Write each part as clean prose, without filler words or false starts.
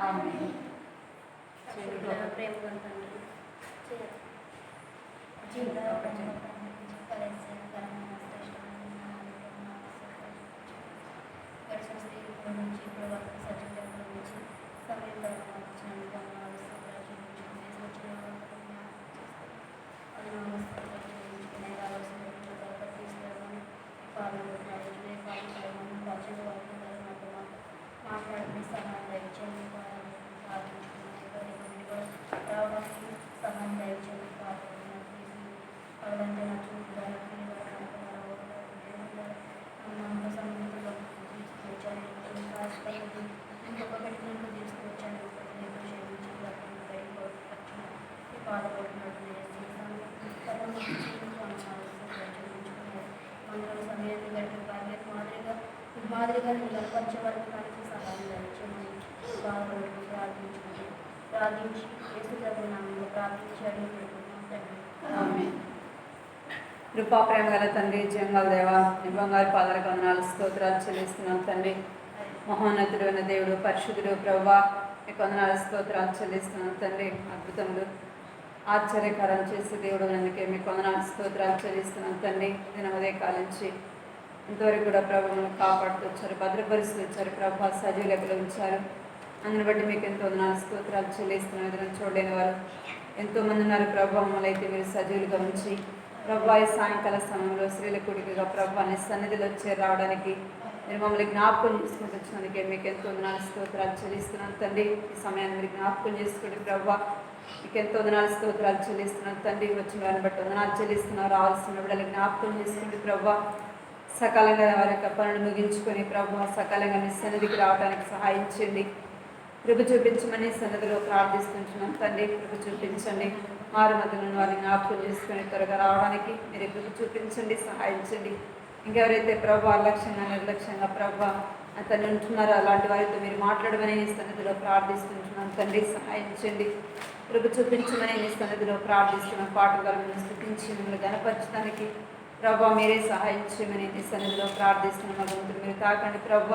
ఆమేన్. ప్రేమ మాట్లాడుకునే సహాయం దయచేయండి రావడానికి సహాయం దయచేయండి అవడంటే నా చూపు తీసుకొచ్చాను ఇంకొకటి తీసుకొచ్చాను బాధపడుతున్నట్టు మందుల సమయాన్ని గడిపే మాదిరిగా నేను గడపరిచే వరకు నాకు సహాయం దయచేయమని బాధపడుతూ ప్రార్థించి యేసునామములో ప్రార్థించి అడిగి కృపా ప్రేమ గల తండ్రి, జంగల్ దేవ, నీ బంగారు పాదాలకు వందనాలు, స్తోత్రాలు చెల్లిస్తున్నాం తండ్రి. మహోన్నతుడైన దేవుడు, పరిశుద్ధుడు ప్రభువా, నీకు వందనాలు, స్తోత్రాలు చెల్లిస్తున్నాం తండ్రి. అద్భుతములు ఆశ్చర్యకారం చేసే దేవుడు అందుకే మీకు వందనాలు, స్తోత్రాలు చెల్లిస్తున్నాం తండ్రి. నేను ఉదయకాలం నుంచి ఇంతవరకు కూడా ప్రభువును కాపాడుతూ వచ్చారు, భద్రపరుస్తూ వచ్చారు ప్రభు, సజీవ లెక్కలు ఉంచారు. అందుని బట్టి మీకు ఎంతో వందనాలు, స్తోత్రాలు చెల్లిస్తున్నాం. ఏదైనా చూడలేని వారు ఎంతోమంది ఉన్నారు ప్రభు, మమ్మల్ని అయితే మీరు సజీవులుగా ఉంచి ప్రభు ఈ సాయంకాల సమయంలో స్త్రీల కుడికిగా ప్రభు నీ సన్నిధిలో రావడానికి మీరు మమ్మల్ని జ్ఞాపకం చేసుకుంటూ వచ్చినందుకే మీకు ఎంతో వందనాలు, స్తోత్రాలు చెల్లిస్తున్నాను తండ్రి. ఈ సమయాన్ని మీరు జ్ఞాపకం చేసుకోండి ప్రభు, మీకు ఎంతో వందనాలు, స్తోత్రాలు చెల్లిస్తున్నాను తండ్రి. వచ్చిన వారిని బట్టి వందనాలు చెల్లిస్తున్నారు. రావాల్సిన బిడ్డలు జ్ఞాపకం చేసుకోండి ప్రభు. సకాలంగా వారి యొక్క పనులు ముగించుకొని ప్రభు సకాలంగా మీ సన్నిధికి రావడానికి సహాయం చేయండి. కృప చూపించమని సన్నిధిలో ప్రార్థిస్తుంటున్నాం తండ్రి. కృప చూపించండి. మారు మధ్యలో వారిని జ్ఞాపకం చేసుకొని త్వరగా రావడానికి మీరు కృప చూపించండి, సహాయం చేయండి. ఇంకెవరైతే ప్రభు అలక్ష్యంగా నిర్లక్ష్యంగా ప్రభు అతను ఉంటున్నారో అలాంటి వారితో మీరు మాట్లాడమని నీ సన్నిధిలో ప్రార్థిస్తుంటున్నాం తండ్రి. సహాయం చేయండి. కృప చూపించమని నీ సన్నిధిలో ప్రార్థిస్తున్నాం. పాటలు మిమ్మల్ని స్థుతించి మిమ్మల్ని గణపరచడానికి ప్రభు మీరే సహాయం చేయమని నీ సన్నిధిలో ప్రార్థిస్తున్నాం. భగవంతుడు మీరు తాకండి ప్రభు,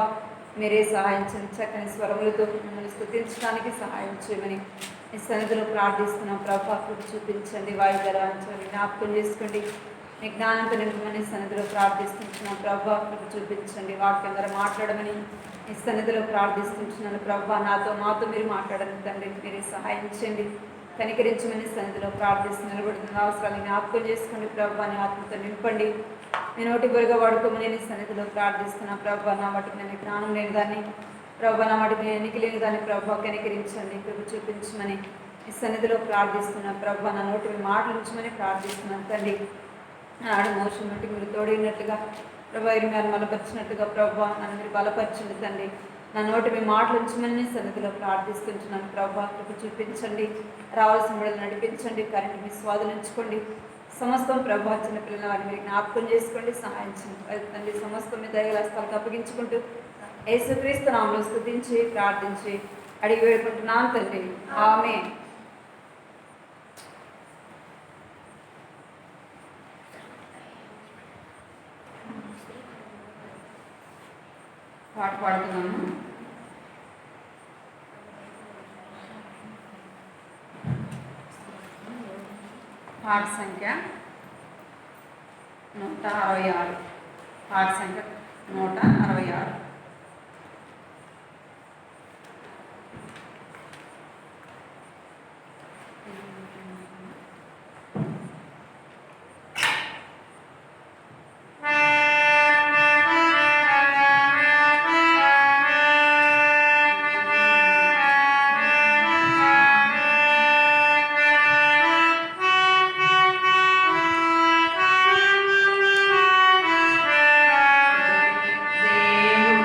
మీరే సహాయం చేయండి. చక్కని స్వరములతో మిమ్మల్ని స్తుతించడానికి సహాయం చేయమని ఈ సన్నిధిలో ప్రార్థిస్తున్నాం ప్రభు. కృప చూపించండి. వాయుధరాంచండి, జ్ఞాపకం చేసుకోండి. మీ జ్ఞానంతో నింపమని సన్నిధిలో ప్రార్థిస్తున్నాం ప్రభు. కృప చూపించండి. వాక్యం ద్వారా మాట్లాడమని ఈ సన్నిధిలో ప్రార్థిస్తున్నాను ప్రభు. మాతో మీరు మాట్లాడండి తండ్రి. మీరే సహాయం చేయండి. కనికరించమని సన్నిధిలో ప్రార్థిస్తూ నిలబడుతున్న అవసరాలు జ్ఞాపకం చేసుకోండి ప్రభు. అని ఆత్మతో నింపండి. నేను నోటి బొరుగా వాడుకోమని నీ సన్నిధిలో ప్రార్థిస్తున్నా ప్రభు. నా మటుకు నేను జ్ఞానం లేని దాన్ని ప్రభు, నా మటుకు నేను ఎన్నిక లేని దాన్ని ప్రభు కనికరించండి. కృప చూపించమని ఈ సన్నిధిలో ప్రార్థిస్తున్నా ప్రభు. నా నోటి మీరు మాటలించమని ప్రార్థిస్తున్నాను తండ్రి. ఆడు మోసం నుండి మీరు తోడినట్లుగా ప్రభు, మీరు బలపరిచినట్టుగా ప్రభు నన్ను మీరు బలపరచండి తండ్రి. నా నోటి మీ మాటలు ఉంచమని సన్నిధిలో ప్రార్థిస్తుంటున్నాను ప్రభు. కృప చూపించండి. రావాల్సిన బిడ్డలు నడిపించండి. కరెంట్ మీ స్వాధీనించుకోండి. సమస్తం ప్రభు, చిన్న పిల్లల వారిని మీరు జ్ఞాపకం చేసుకోండి, సహాయం చేయండి తండ్రి. సమస్తం మీ దయగల హస్తాలకు అప్పగించుకుంటూ యేసుక్రీస్తు నామములో స్తుతించి ప్రార్థించి అడిగి వేడుకుంటున్నాను తండ్రి. ఆమేన్. పాట పాడుతున్నాము. పాట సంఖ్య 166. పాట సంఖ్య 166. దేవుడు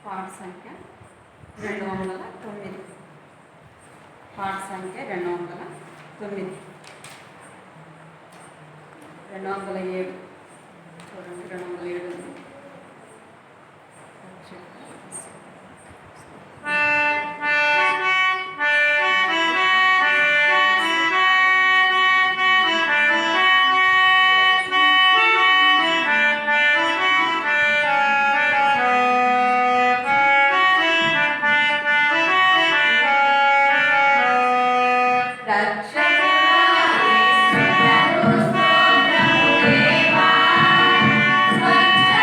పాట సంఖ్య 209. పాట సంఖ్య 209. 207. చూడండి 207 ఉంది. Swachh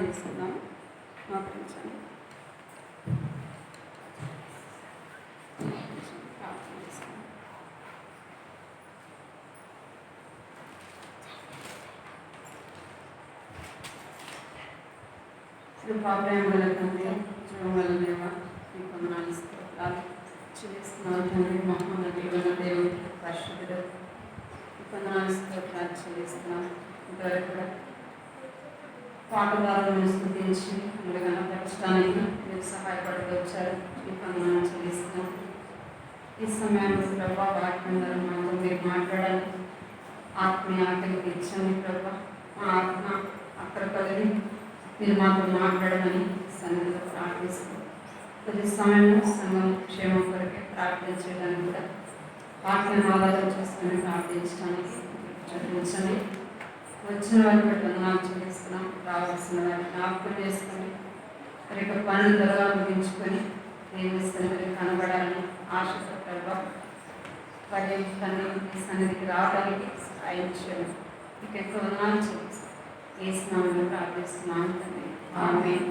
చేసుకుందాం. మోకరించండి. ప్రార్థన చేసుకుందాం. కృపాప్రేమల తండ్రి, జీవముల దేవ, నీ వందనాలు స్తోత్రాలు చెల్లిస్తున్నాను తండ్రి. మహోన్నతుడైన దేవుడు, పరిశుద్ధుడు, నీ వందనాలు స్తోత్రాలు చెల్లిస్తున్నాను. ఇంతవరకు కూడా పాటదారులను స్తుతించి మీరు కనపరచడానికి మీరు సహాయపడుతూ వచ్చారు. నీ వందనాలు చెల్లిస్తున్నాను. ఈ సమయంలో ప్రభా వాక్యం ద్వారా మాతో మీరు మాట్లాడాలి. ఆత్మీయ ఆకలికి ఇచ్చండి ప్రభా. మా ఆత్మ అక్కడ కలిగి మీరు మాతో మాట్లాడమని సన్నిధిలో ప్రార్థిస్తాం. కొద్ది సమయంలో సంఘం క్షేమం కొరకే ప్రార్థన చేయడానికి కూడా వాక్యం ఆధారం చేసుకుని ప్రార్థించడానికి చదివించండి. వచ్చిన వారిని బట్టి వందనాలు చెల్లిస్తున్నాం. రావాల్సిన వారిని జ్ఞాపకం చేసుకొని మరి యొక్క పనులు త్వరగా ముగించుకొని దేవుని సన్నిధికి కనబడాలని ఆశతో ప్రభావం వారి సన్నిధికి రావడానికి సహాయం చేయండి. మీకు ఎక్కువ వందనాలు చెల్లిస్తాం. ఏ స్నామంలో ప్రార్థిస్తున్నాను తండ్రి. ఆమేన్.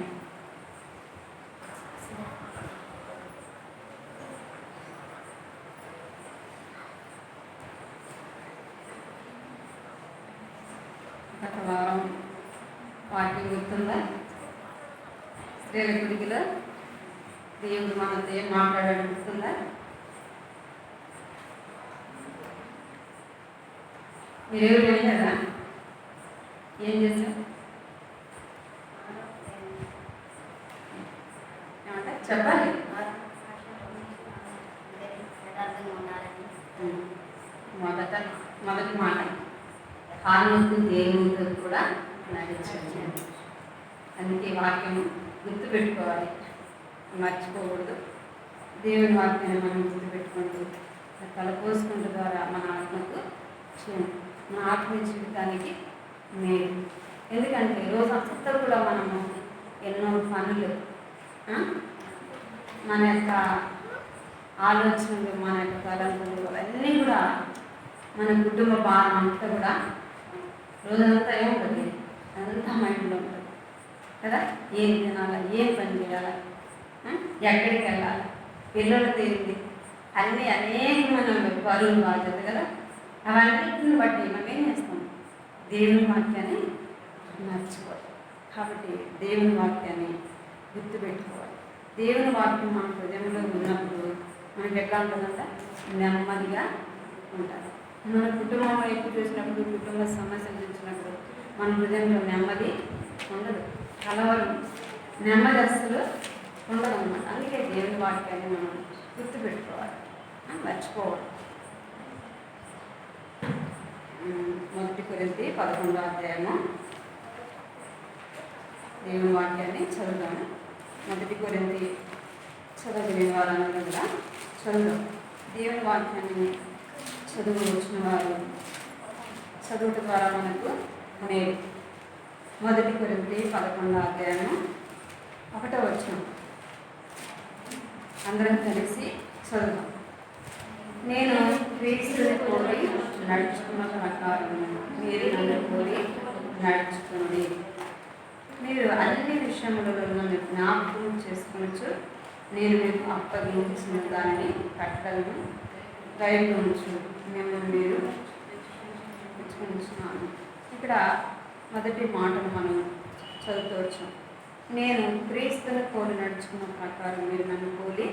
గత వారం వాక్యం గుర్తుందా? స్త్రీల గుడికిలో దేవుడు మనతో ఏం మాట్లాడాడు గుర్తుందా? మీరేమి వెళ్ళారా? ఏం చేశారు? ఏమంటే చెప్పాలి. మొదటి మాట హానోకు దేవునితో కూడా నడిచాడు. అందుకే వాక్యం గుర్తుపెట్టుకోవాలి, మర్చిపోకూడదు. దేవుని వాక్యాన్ని మనం గుర్తుపెట్టుకుంటూ తలపోసుకుంటూ ద్వారా మన ఆత్మకు మన ఆత్మీయ జీవితానికి మేలు. ఎందుకంటే రోజు అంతా కూడా మనము ఎన్నో పనులు, మన యొక్క ఆలోచనలు, మన యొక్క తలంపులు అవన్నీ కూడా మన కుటుంబ భారం అంతా కూడా రోజంతా ఏముంటుంది, అంతా మైండ్లో ఉంటుంది కదా. ఏం తినాలా, ఏం పని చేయాలా, ఎక్కడికి వెళ్ళాలి, పిల్లలతో ఏంటి, అన్నీ అనేకమైన బరువులు బాధ్యత కదా. అవన్నిటిని బట్టి మనం ఏం చేస్తాం? దేవుని వాక్యాన్ని మర్చిపోవాలి. కాబట్టి దేవుని వాక్యాన్ని గుర్తుపెట్టుకోవాలి. దేవుని వాక్యం మన హృదయంలో ఉన్నప్పుడు మనకి ఎట్లా ఉంటుందంట? నెమ్మదిగా ఉంటుంది. మన కుటుంబం వైపు చూసినప్పుడు, కుటుంబ సమస్యలు చూసినప్పుడు మన హృదయంలో నెమ్మది ఉండదు, కలవరం, నెమ్మది అస్సలు ఉండదు అన్నమాట. అందుకే దేవుని వాక్యాన్ని మనం గుర్తుపెట్టుకోవాలి, మర్చిపోవాలి. 1 కొరింథీ 11వ అధ్యాయము దేవుని వాక్యాన్ని చదువుతాము. 1 కొరింథీ చదవలేని వారందరూ కూడా చదువుతాం. దేవుని వాక్యాన్ని చదువు వచ్చిన వారు చదువుట ద్వారా మనకు మేలు. 1 కొరింథీ 11వ అధ్యాయము 1వ వచనం అందరం కలిసి చదువుతాం. నేను క్రీస్తుని పోలి నడుచుకున్న ప్రకారం మీరు నన్ను పోలి నడుచుకోండి. మీరు అన్ని విషయములలో నన్ను జ్ఞాపకం చేసుకొనొచ్చు. నేను మీకు అప్పగించిన దానిని కట్టలను గైకొనొచ్చు. మిమ్మల్ని మీరు మెచ్చుకొనిచున్నాను. ఇక్కడ మొదటి మాటను మనం చదువుకోవచ్చు. నేను క్రీస్తుని పోలి నడుచుకున్న ప్రకారం మీరు నన్ను పోలి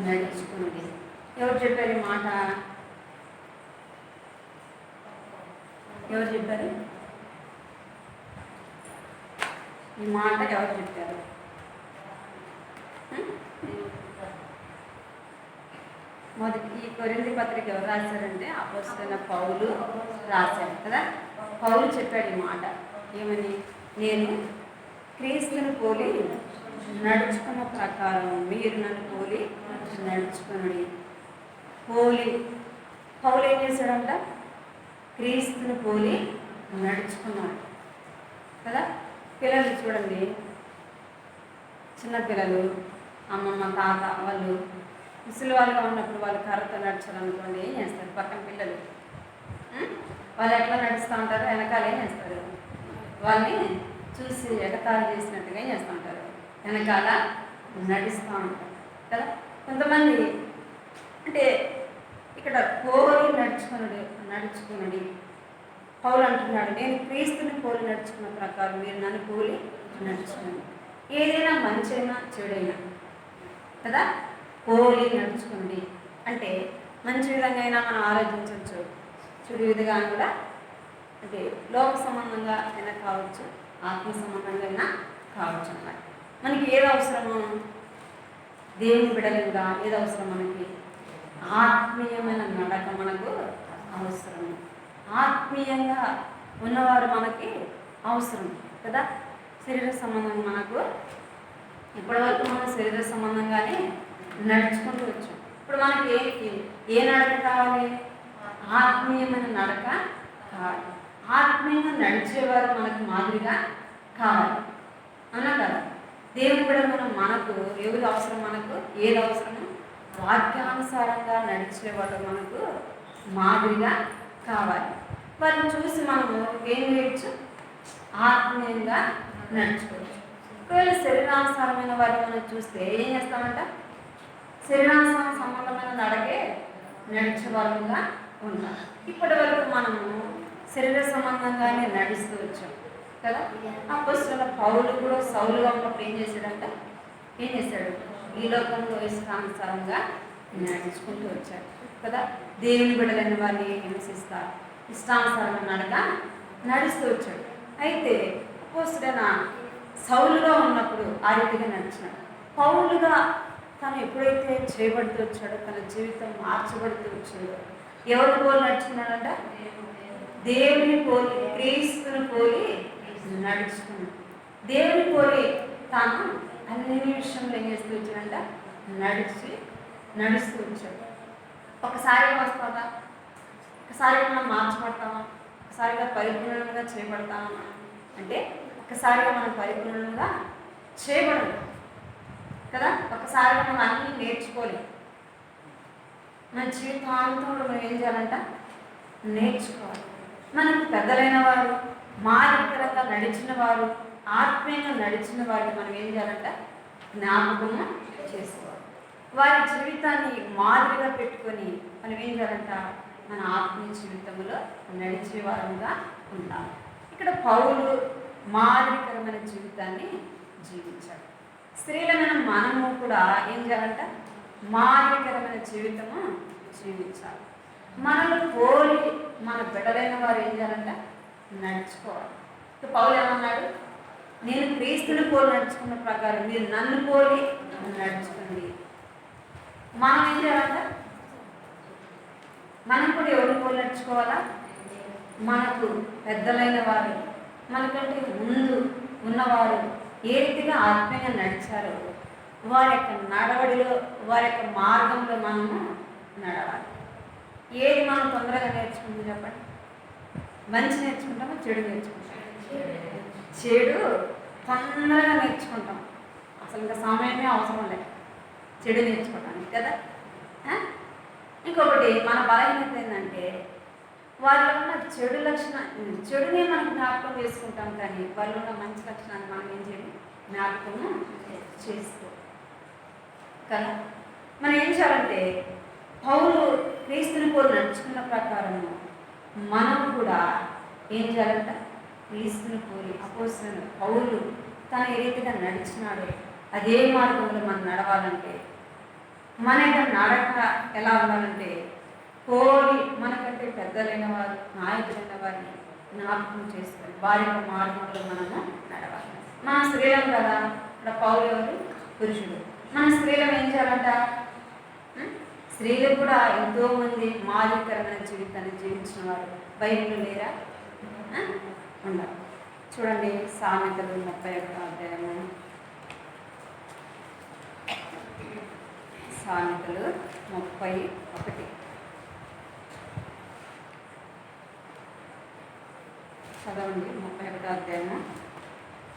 నడుచుకోండి. ఎవరు చెప్పారు ఈ మాట? ఎవరు చెప్పారు ఈ మాట? ఎవరు చెప్పారు? మొదటి ఈ కొరింథీ పత్రిక ఎవరు రాశారంటే అపోస్తలుడైన పౌలు రాశారు కదా. పౌలు చెప్పాడు ఈ మాట. ఏమని? నేను క్రీస్తుని పోలి నడుచుకున్న ప్రకారం మీరు నన్ను పోలి నడుచుకుని. పౌలు ఏం చేశాడంట? క్రీస్తుని పోలి నడుచుకున్నాడు కదా. పిల్లలు చూడండి, చిన్నపిల్లలు అమ్మమ్మ తాత వాళ్ళు ముసలి వాళ్ళుగా ఉన్నప్పుడు వాళ్ళు కర్రతో నడిచారనుకోండి, ఏం చేస్తారు? పక్కన పిల్లలు వాళ్ళు ఎట్లా నడుస్తూ ఉంటారు? వెనకాల ఏం చేస్తారు? వాళ్ళని చూసి ఎగతాళి చేసినట్టుగా ఏం చేస్తూ ఉంటారు, వెనకాల నడుస్తూ ఉంటారు కదా. కొంతమంది అంటే ఇక్కడ పోలి నడుచుకునుడి పౌలు అంటున్నాడు, నేను క్రీస్తుని పోలి నడుచుకున్న ప్రకారం మీరు నన్ను పోలి నడుచుకున్నాను. ఏదైనా మంచైనా చెడైనా కదా పోలి నడుచుకుని అంటే మంచి విధంగా అయినా మనం ఆలోచించవచ్చు, చెడు విధంగా కూడా అంటే లోక సంబంధంగా అయినా కావచ్చు, ఆత్మ సంబంధంగా అయినా కావచ్చు అన్నమాట. మనకి ఏది అవసరమో దేవుని బిడలుగా ఏది అవసరం, మనకి ఆత్మీయమైన నడక మనకు అవసరం. ఆత్మీయంగా ఉన్నవారు మనకి అవసరం కదా. శరీర సంబంధం మనకు ఇప్పటివరకు మనం శరీర సంబంధంగానే నడుచుకుంటూ వచ్చాం. ఇప్పుడు మనకి ఏ నడక కావాలి, ఆత్మీయమైన నడక కావాలి. ఆత్మీయంగా నడిచేవారు మనకు మాదిరిగా కావాలి అన్నా కదా. దేవుడు కూడా మనకు ఎవరు అవసరం, మనకు ఏది అవసరమో వాక్యానుసారంగా నడిచేవాడు మనకు మాదిరిగా కావాలి. వారిని చూసి మనము ఏం చేయొచ్చు, ఆత్మీయంగా నడుచుకోవచ్చు. ఒకవేళ శరీరానుసారమైన వారిని మనం చూస్తే ఏం చేస్తామంట, శరీరానుసారం సంబంధమైన నడకే నడిచే వాళ్ళుగా ఉంటాం. ఇప్పటి వరకు మనము శరీర సంబంధంగానే నడుస్తూ వచ్చాం కదా. అపోస్తలుడైన పౌలు కూడా సౌలుగా ఉన్నప్పుడు ఏం చేశాడు, ఈ లోకంలో ఇష్టానుసారంగా నడుచుకుంటూ వచ్చాడు కదా. దేవుని బిడ్డలైన వారిని హింసిస్తారు, ఇష్టానుసారంగా నడుస్తూ వచ్చాడు. అయితే అపోస్తలుడైన సౌలుగా ఉన్నప్పుడు ఆ రీతిగా నడిచినాడు. పౌలుగా తను ఎప్పుడైతే చేయబడుతూ వచ్చాడో, తన జీవితం మార్చబడుతూ వచ్చాడో, ఎవరిని పోలి నడుచుకున్నాడంట, దేవుని పోలి, క్రీస్తుని పోలి నడుచుకున్నాడు. దేవుని పోలి తాను అన్ని విషయంలో ఏం చేస్తూ వచ్చాడంట, నడుస్తూ వచ్చాడు. ఒకసారి వస్తుందా, ఒకసారి మనం మార్చబడతామా, ఒకసారిగా పరిపూర్ణంగా చేయబడతామా అంటే ఒకసారిగా మనం పరిపూర్ణంగా చేయబడదు కదా. ఒకసారిగా మనం అన్నీ నేర్చుకోలేం. మన జీవితాంతం మనం ఏం చేయాలంట, నేర్చుకోవాలి. మనకు పెద్దలైన వారు, మాదిరికరంగా నడిచిన వారు, ఆత్మీయంగా నడిచిన వారిని మనం ఏం చేయాలంట, జ్ఞాపకము చేసుకోవాలి. వారి జీవితాన్ని మాదిరిగా పెట్టుకొని మనం ఏం చేయాలంట, మన ఆత్మీయ జీవితంలో నడిచే వారంగా ఉండాలి. ఇక్కడ పౌలు మాదిరికరమైన జీవితాన్ని జీవించాడు. స్త్రీలమైన మనము కూడా ఏం చేయాలంట, మాదిరికరమైన జీవితము జీవించాలి. మనల్ని పోలి మన బిడ్డలైన వారు ఏం చేయాలంట, నడుచుకోవాలి. పౌలు ఏమన్నాడు, నేను క్రీస్తుని పోలి నడుచుకున్న ప్రకారం మీరు నన్ను పోలి నడుచుకోండి. మనం ఏం చేయాలంట, మనం కూడా ఎవరిని పోలి నడుచుకోవాలా, మనకు పెద్దలైన వారు, మనకంటే ముందు ఉన్నవారు ఏ రీతిగా ఆత్మీయంగా నడిచారో వారి యొక్క నడవడిలో, వారి యొక్క మార్గంలో మనము నడవాలి. ఏది మనం తొందరగా నేర్చుకుంటాం చెప్పండి, మంచి నేర్చుకుంటామా, చెడు నేర్చుకుంటాం? చెడు తొందరగా నేర్చుకుంటాం, అసలు ఇంకా సమయమే అవసరం లేదు చెడు నేర్చుకోవడానికి కదా. ఇంకొకటి మన బలహీనత ఏంటంటే వాళ్ళలో ఉన్న చెడు చెడునే మనం జ్ఞాపకం చేసుకుంటాం, కానీ వాళ్ళు ఉన్న మంచి లక్షణాన్ని మనం ఏం చేయాలి, జ్ఞాపకము చేసుకో కదా. మనం ఏం చేయాలంటే పౌలు క్రీస్తుని పోలి నడుచుకున్న ప్రకారము మనం కూడా ఏం చేయాలంట, క్రీస్తుని పోలి అపోస్తలుడైన పౌలు తను ఏ రీతిగా నడిచినాడో అదే మార్గంలో మనం నడవాలంటే మన యొక్క నడక ఎలా ఉండాలంటే పోలి మనకంటే పెద్దలైన వారు, నాయకులైన వారిని జ్ఞాపకం చేసుకొని వారి యొక్క మార్గంలో మనము నడవాలి. మన స్త్రీలం కదా, ఇక్కడ పౌలు ఎవరు, పురుషుడు. మన స్త్రీలం ఏం చేయాలంట, స్త్రీలు కూడా ఎంతోమంది మాదిరికరమైన జీవితాన్ని జీవించిన వారు బైబిల్లో లేరా, ఉండాలి. చూడండి సామెతలు 31వ అధ్యాయము, సామెతలు 31. చదవండి 31వ అధ్యాయము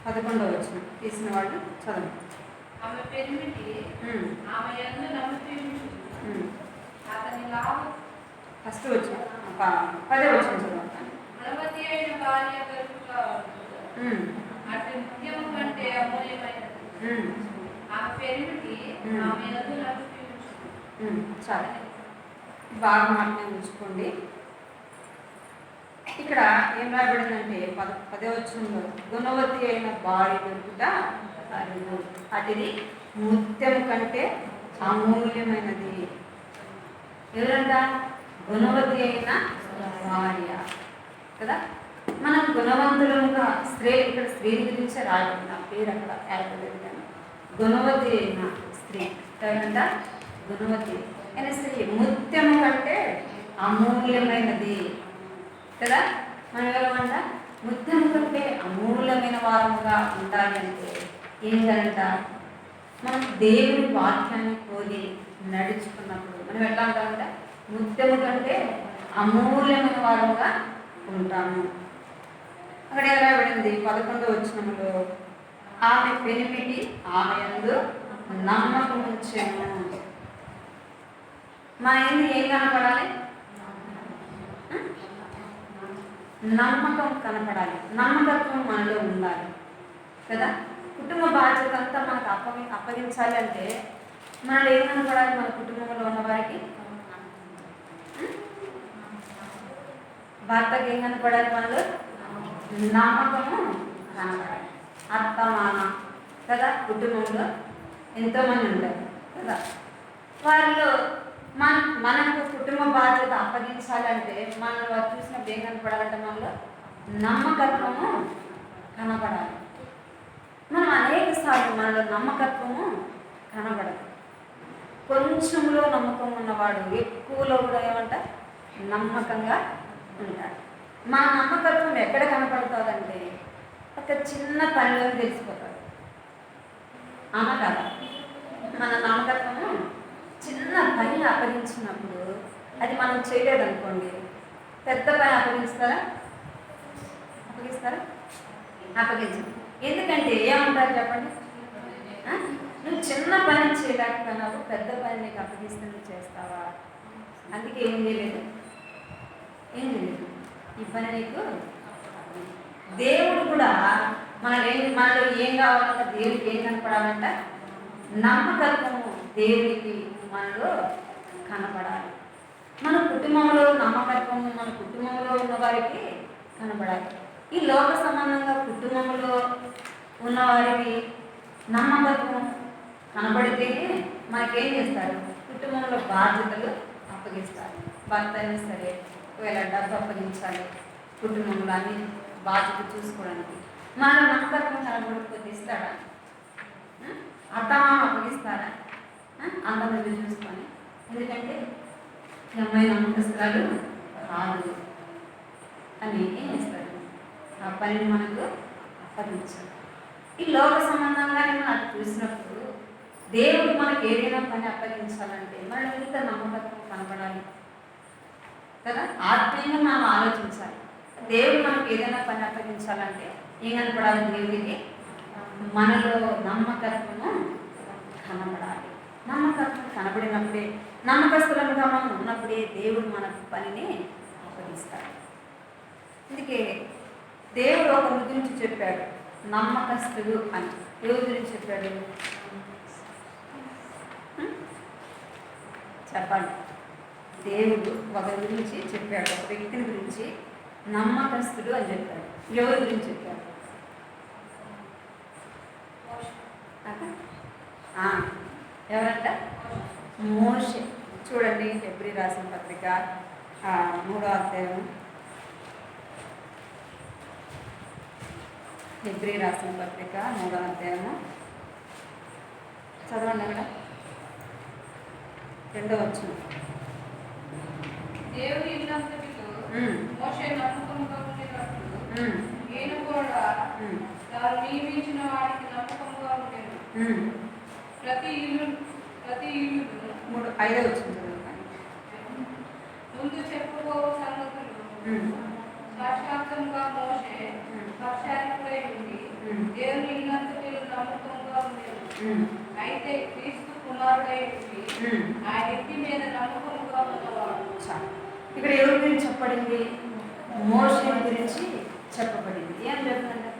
11వ వచనం. తీసిన వాళ్ళు చదవండి. ఆమె పెరిమిటి ఆమె యందు నమ్మకముంచు అతని లాభం ఫస్ట్ వచ్చిన 10వ వచనం చదవండి. బలవతి అయిన భార్య గర్భగా అటు ముఖ్యము కంటే అమూల్యమైనది. ఉమ్, ఆమె పెరిమిటి ఆమె యందు నమ్మకం ఉంచును. చాలా బాగా మాటనే ఉంచుకోండి. ఇక్కడ ఏం రాబడిందంటే పదవచనంలో గుణవతి అయిన భార్య దొరుకుట అరుదు, అటుది ముత్యము కంటే అమూల్యమైనది. ఎవరంట? గుణవతి అయిన భార్య కదా. మనం గుణవంతులుగా స్త్రీ, ఇక్కడ స్త్రీ గురించి రాయబడి నా పేరు అక్కడ యాడలేదు కానీ గుణవతి అయిన స్త్రీ ఎవరంట? గుణవతి అయిన స్త్రీ ముత్యము కంటే అమూల్యమైనది కదా. మనం ఎవరమంట? ముత్యము కంటే అమూల్యమైన వారముగా ఉండాలి అంటే ఏంటంట? మనం దేవుని వాక్యాన్ని పోలి నడుచుకున్నప్పుడు మనం ఎట్లా ఉంటామంటే ముత్యము కంటే అమూల్యమైన వారముగా ఉంటాము. అక్కడ ఎలా పడింది? 11వ వచనంలో ఆమె పెనిమిటి ఆమె యందు నమ్మకం ఉంచెను. మన ఏంది ఏం కనపడాలి? నమ్మకం కనపడాలి, నమ్మకత్వం మనలో ఉండాలి కదా. కుటుంబ బాధ్యత అంతా మనకు అప్పగించాలి అంటే మనలో ఏం కనపడాలి? మన కుటుంబంలో ఉన్న వారికి భర్తకి ఏం కనపడాలి? మనలో నమ్మకము కనపడాలి. అత్త మామ కదా, కుటుంబంలో ఎంతోమంది ఉంటారు కదా. వారిలో మనకు కుటుంబ బాధ్యత అప్పగించాలంటే మనలో వారు చూసినప్పుడు ఏం కనపడాలంటే మనలో నమ్మకత్వము కనపడాలి. మనం అనేక సార్లు మనలో నమ్మకత్వము కనబడదు. కొంచెంలో నమ్మకం ఉన్నవాడు ఎక్కువలో కూడా ఏమంట నమ్మకంగా ఉంటాడు. మన నమ్మకత్వం ఎక్కడ కనపడుతుందంటే ఒక చిన్న పనిలో తెలిసిపోతాడు. అమ్మ కదా, మన నమ్మకత్వము చిన్న పని అప్పగించినప్పుడు అది మనం చేయలేదనుకోండి, పెద్ద పని అప్పగిస్తారా? అప్పగించు. ఎందుకంటే ఏమంటారు చెప్పండి? నువ్వు చిన్న పని చేయలేకపోయినావు, పెద్ద పని నీకు అప్పగిస్తే నువ్వు చేస్తావా? అందుకే ఏం చేయలేదు ఈ పని నీకు. దేవుడు కూడా మనలో ఏం కావాలంటే దేవుడికి ఏం కనపడాలంట? నమ్మకత్వము దేవుడికి మనలో కనపడాలి. మన కుటుంబంలో నమ్మకత్వము మన కుటుంబంలో ఉన్న వారికి కనపడాలి. ఈ లోక సంబంధంగా కుటుంబంలో ఉన్నవారికి నమ్మకత్వం కనబడితేనే మనకేం చేస్తారు? కుటుంబంలో బాధ్యతలు అప్పగిస్తారు. భర్త అయినా సరే ఒకవేళ డబ్బు అప్పగించాలి, కుటుంబంలో అన్ని బాధ్యత చూసుకోవడానికి మన నమ్మకత్వం కనబడిపోతే ఇస్తాడా? అత్తమామ అప్పగిస్తారా? అందరినీ చూసుకొని. ఎందుకంటే ఈ అమ్మాయి నమ్మకస్తురాలు కాదు అని ఏం చేస్తారు? ఆ పనిని మనకు అప్పగించాలి. ఈ లోక సంబంధంగానే మనం అది చూసినప్పుడు దేవుడు మనకి ఏదైనా పని అప్పగించాలంటే మనం ఎంత నమ్మకత్వం కనపడాలి కదా. ఆత్మీయంగా మనం ఆలోచించాలి. దేవుడు మనకి ఏదైనా పని అప్పగించాలంటే ఏం కనపడాలి? దేవుడికి మనలో నమ్మకత్వము కనపడాలి. నమ్మకత్వం కనబడినప్పుడే, నమ్మకస్తులుగా మనం ఉన్నప్పుడే దేవుడు మన పనిని అప్పగిస్తాడు. అందుకే దేవుడు ఒకరి గురించి చెప్పాడు నమ్మకస్తుడు అని. ఎవరి గురించి చెప్పాడు చెప్పండి? దేవుడు ఒకరి గురించి చెప్పాడు, ఒక వ్యక్తిని గురించి నమ్మకస్తుడు అని చెప్పాడు. ఎవరి గురించి చెప్పాడు? ఎవరంట? మోషే. చూడండి హెబ్రీ రాసిన పత్రిక 3వ అధ్యాయం. హెబ్రీ రాసిన పత్రిక 3వ అధ్యాయము చదవండి. అక్కడ 2వ వచనం. దేవుని ఇల్లంతటిలో మోషే నమ్మకంగా ఉండేటట్లు నేను కూడా తాను నియమించిన వాడికి నమ్మకంగా ఉండేను. ప్రతి ఇల్లు 5వ వచనం ముందు చెప్పుకో సంగతులు సాక్షాత్తంగా మోషే పక్షాధిపై ఉండి దేవుని ఇల్లంతటిలో నమ్మకంగా ఉండేను. అయితే క్రీస్తు కుమారుడై ఉండి ఆయన ఇంటి మీద నమ్మకంగా ఉన్నవాడు. ఇక్కడ ఎవరి గురించి చెప్పబడింది? మోషే గురించి చెప్పబడింది. ఏం చెప్తుందంటే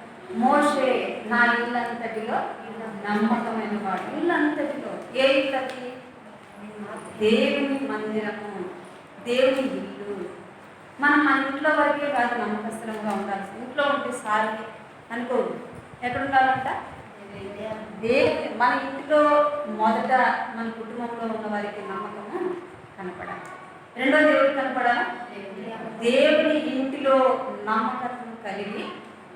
మోషే నా ఇల్లంతటిలో నమ్మకమైన వాడు. ఇల్లంతటిలో ఏ ఇల్లది? దేవుని మందిరము, దేవుని ఇల్లు. మనం మన ఇంట్లో వరకే కాదు నమ్మకస్తులంగా ఉండాల్సి. ఇంట్లో ఉంటే సారి అనుకోదు. ఎక్కడ ఉండాలంట? మన ఇంటిలో మొదట మన కుటుంబంలో ఉన్న వారికి నమ్మకము కనపడాలి. రెండోది ఎవరికి కనపడాలా? దేవుని ఇంటిలో నమ్మకత్వం కలిగి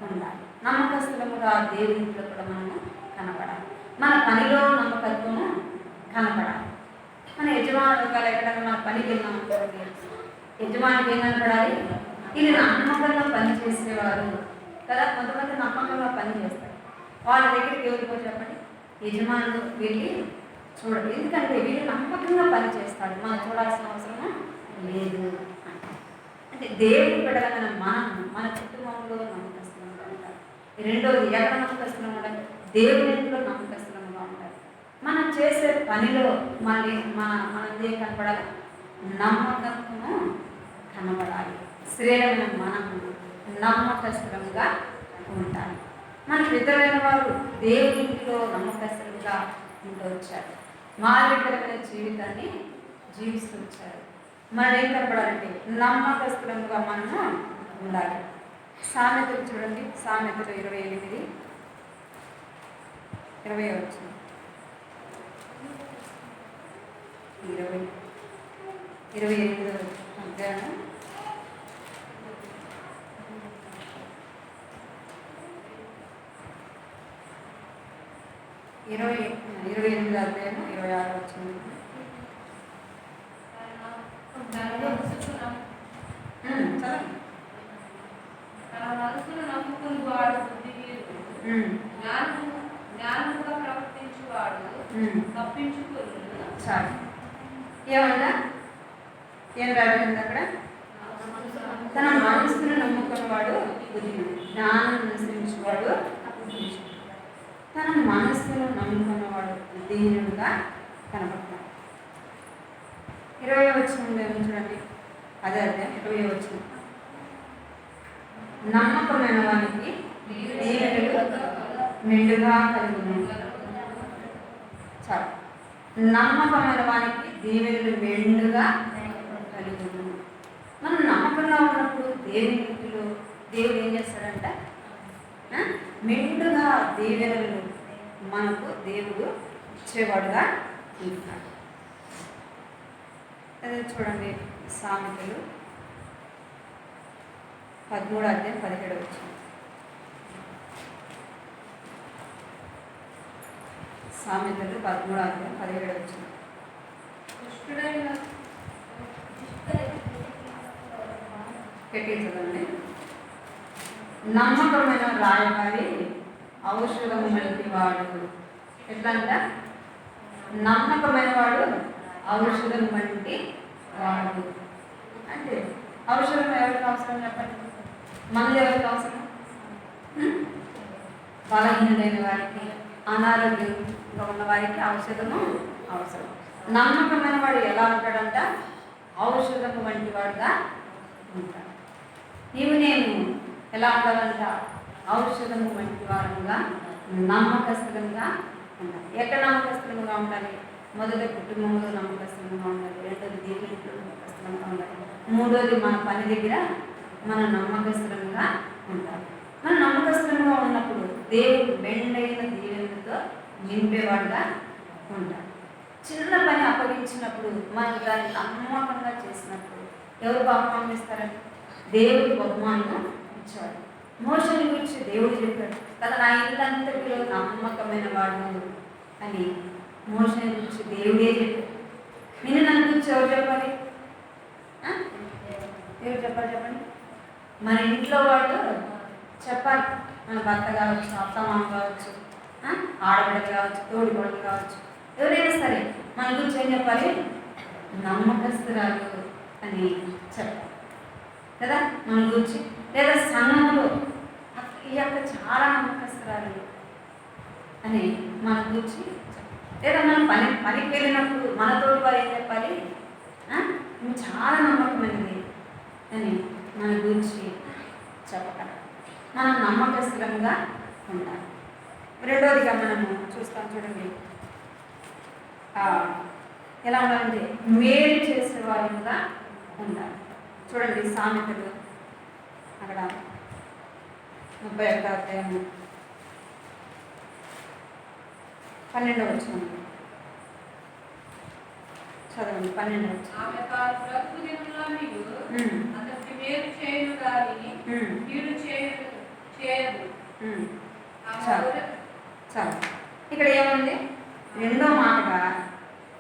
ఉండాలి. నమ్మకస్తులముగా దేవుని ఇంట్లో కూడా మనము కనపడాలి. మన పనిలో నమ్మకత్వము కనపడాలి. మన యజమానులు ఎక్కడైనా మన పనికి వెళ్ళాం అనుకోండి, యజమానికి ఏం కనపడాలి? ఇది నమ్మకంగా పని చేసేవారు కదా. కొంతమంది నమ్మకంగా పని చేస్తారు. వాళ్ళ దగ్గరికి ఎవరికో చెప్పండి, యజమానులు వెళ్ళి చూడండి, ఎందుకంటే వీళ్ళు నమ్మకంగా పని చేస్తాడు, మనం చూడాల్సిన అవసరము లేదు అంటే దేవుని బిడ్డలమైన మన కుటుంబంలో నమ్మకస్తులంగా ఉంటారు. రెండోది ఎక్కడ నమ్మకస్తులంగా ఉండాలి? దేవుని ఇంట్లో నమ్మకస్తులంగా ఉండాలి. మనం చేసే పనిలో మనది ఏం కనపడాలి? నమ్మకత్వము కనబడాలి. శ్రేయమైన మనము నమ్మకస్తులంగా ఉండాలి. మనకు ఇతరులైన వారు దేవుని ఇంట్లో నమ్మకస్తులుగా ఉంటూ వచ్చారు. మాదిరికరమైన జీవితాన్ని జీవిస్తూ వచ్చారు. మనం ఏం కనపడాలంటే నమ్మకస్తులంగా మనము ఉండాలి. సామెతలు చూడండి, సామెతలు 28, 20 వచ్చింది. 28 అధ్యాయం 28 అధ్యాయం 26 వచ్చింది. నమ్ముకుని వాడు బుద్ధిహీనుడు, జ్ఞానముగా ప్రవర్తించువాడు తప్పించుకుని. చాలు. ఏమన్నా ఏం రాబడింది అక్కడ? తన మనస్సును నమ్ముకున్నవాడు బుద్ధిహీనుడు, జ్ఞానం అనుసరించేవాడు తన మనస్సును నమ్ముకున్నవాడు బుద్ధిహీనుడుగా కనబడతాడు. 20 వచ్చిన చూడండి, అదే 20 వచ్చిన. నమ్మకమైన వానికి దీవెనలు మెండుగా కలుగును. చాలు. నమ్మకమైన వానికి దీవెనలు మెండుగా కలుగును. మనం నమ్మకంగా ఉన్నప్పుడు దేవుని ఇంటిలో దేవుడు ఏం చేస్తాడంట? మెండుగా దీవెనలు మనకు దేవుడు ఇచ్చేవాడుగా ఉంటాడు. అదే చూడండి, సామెతలు 13 అధ్యాయం 17 వచ్చింది. సామెతలు 13 అధ్యాయం 17 వచ్చింది. పెట్టించదండి. నమ్మకమైన రాయబారి ఔషధం వంటి వాడు. ఎట్లా అంట? నమ్మకమైన వాడు ఔషధం వంటి వాడు. అంటే ఔషధం ఎవరికి అవసరం చెప్పండి? మందు ఎవరికి అవసరం? బలహీనులైన వారికి, అనారోగ్యంగా ఉన్న వారికి ఔషధము అవసరం. నమ్మకమైన వాడు ఎలా ఉంటాడంట? ఔషధము వంటి వాడుగా ఉంటాడు. నీవు నేను ఎలా ఉండాలంట? ఔషధము వంటి వారుగా నమ్మకస్తులంగా ఉండాలి. ఎక్కడ నమ్మకస్తులంగా ఉండాలి? మొదటి కుటుంబంలో నమ్మకస్తులంగా ఉండాలి. రెండోది దేవునిలో నమ్మకస్తులంగా ఉండాలి. మూడోది మన పని దగ్గర మన నమ్మకస్తులంగా ఉండాలి. మన నమ్మకస్తులంగా ఉన్నప్పుడు దేవుడు మెండైన దీవెనలతో నింపేవాడుగా ఉంటాడు. చిన్న పని అప్పగించినప్పుడు మనం దాన్ని నమ్మకంగా చేసినప్పుడు ఎవరు బహుమానం ఇస్తారని? దేవుడు బహుమానం ఇచ్చాడు. మోషేని గురించి దేవుడు చెప్పాడు కదా, నా ఇల్లంతటిలో నమ్మకమైన వాడు అని మోషేని గురించి దేవుడే చెప్పాడు. నిన్ను నన్ను గురించి ఎవరు చెప్పాలి? ఎవరు చెప్పాలి చెప్పండి? మన ఇంట్లో వాళ్ళు చెప్పాలి. మన భర్త కావచ్చు, అత్తమామ కావచ్చు, ఆడబిడ్డ కావచ్చు, తోడి కొడుకు కావచ్చు, ఎవరైనా సరే మన గురించి ఏం చెప్పాలి? నమ్మకస్తురాలు అని చెప్పాలి కదా మన గురించి. లేదా సంఘంలో ఈ యొక్క చాలా నమ్మకస్తురాలు అని మన గురించి చెప్పాలి. లేదా మనం పనికి వెళ్ళినప్పుడు మనతోటి వారు ఏం చెప్పాలి? నువ్వు చాలా నమ్మకమైనది అని మన గురించి చెప్పగలం. మనం నమ్మకస్తులంగా ఉండాలి. రెండోదిగా మనము చూస్తాం చూడండి, ఎలా ఉండాలంటే మేలు చేసే వారుగా ఉండాలి. చూడండి సామెతలు అక్కడ 31వ అధ్యాయము 12వ వచనం చదవండి. 12వ వచనం. ఆమె తాను బ్రతుకు దినములన్నీయు అతనికి మేలు చేయును గాని కీడు చేయదు. చాలు. ఇక్కడ ఏముంది? రెండో మాటగా,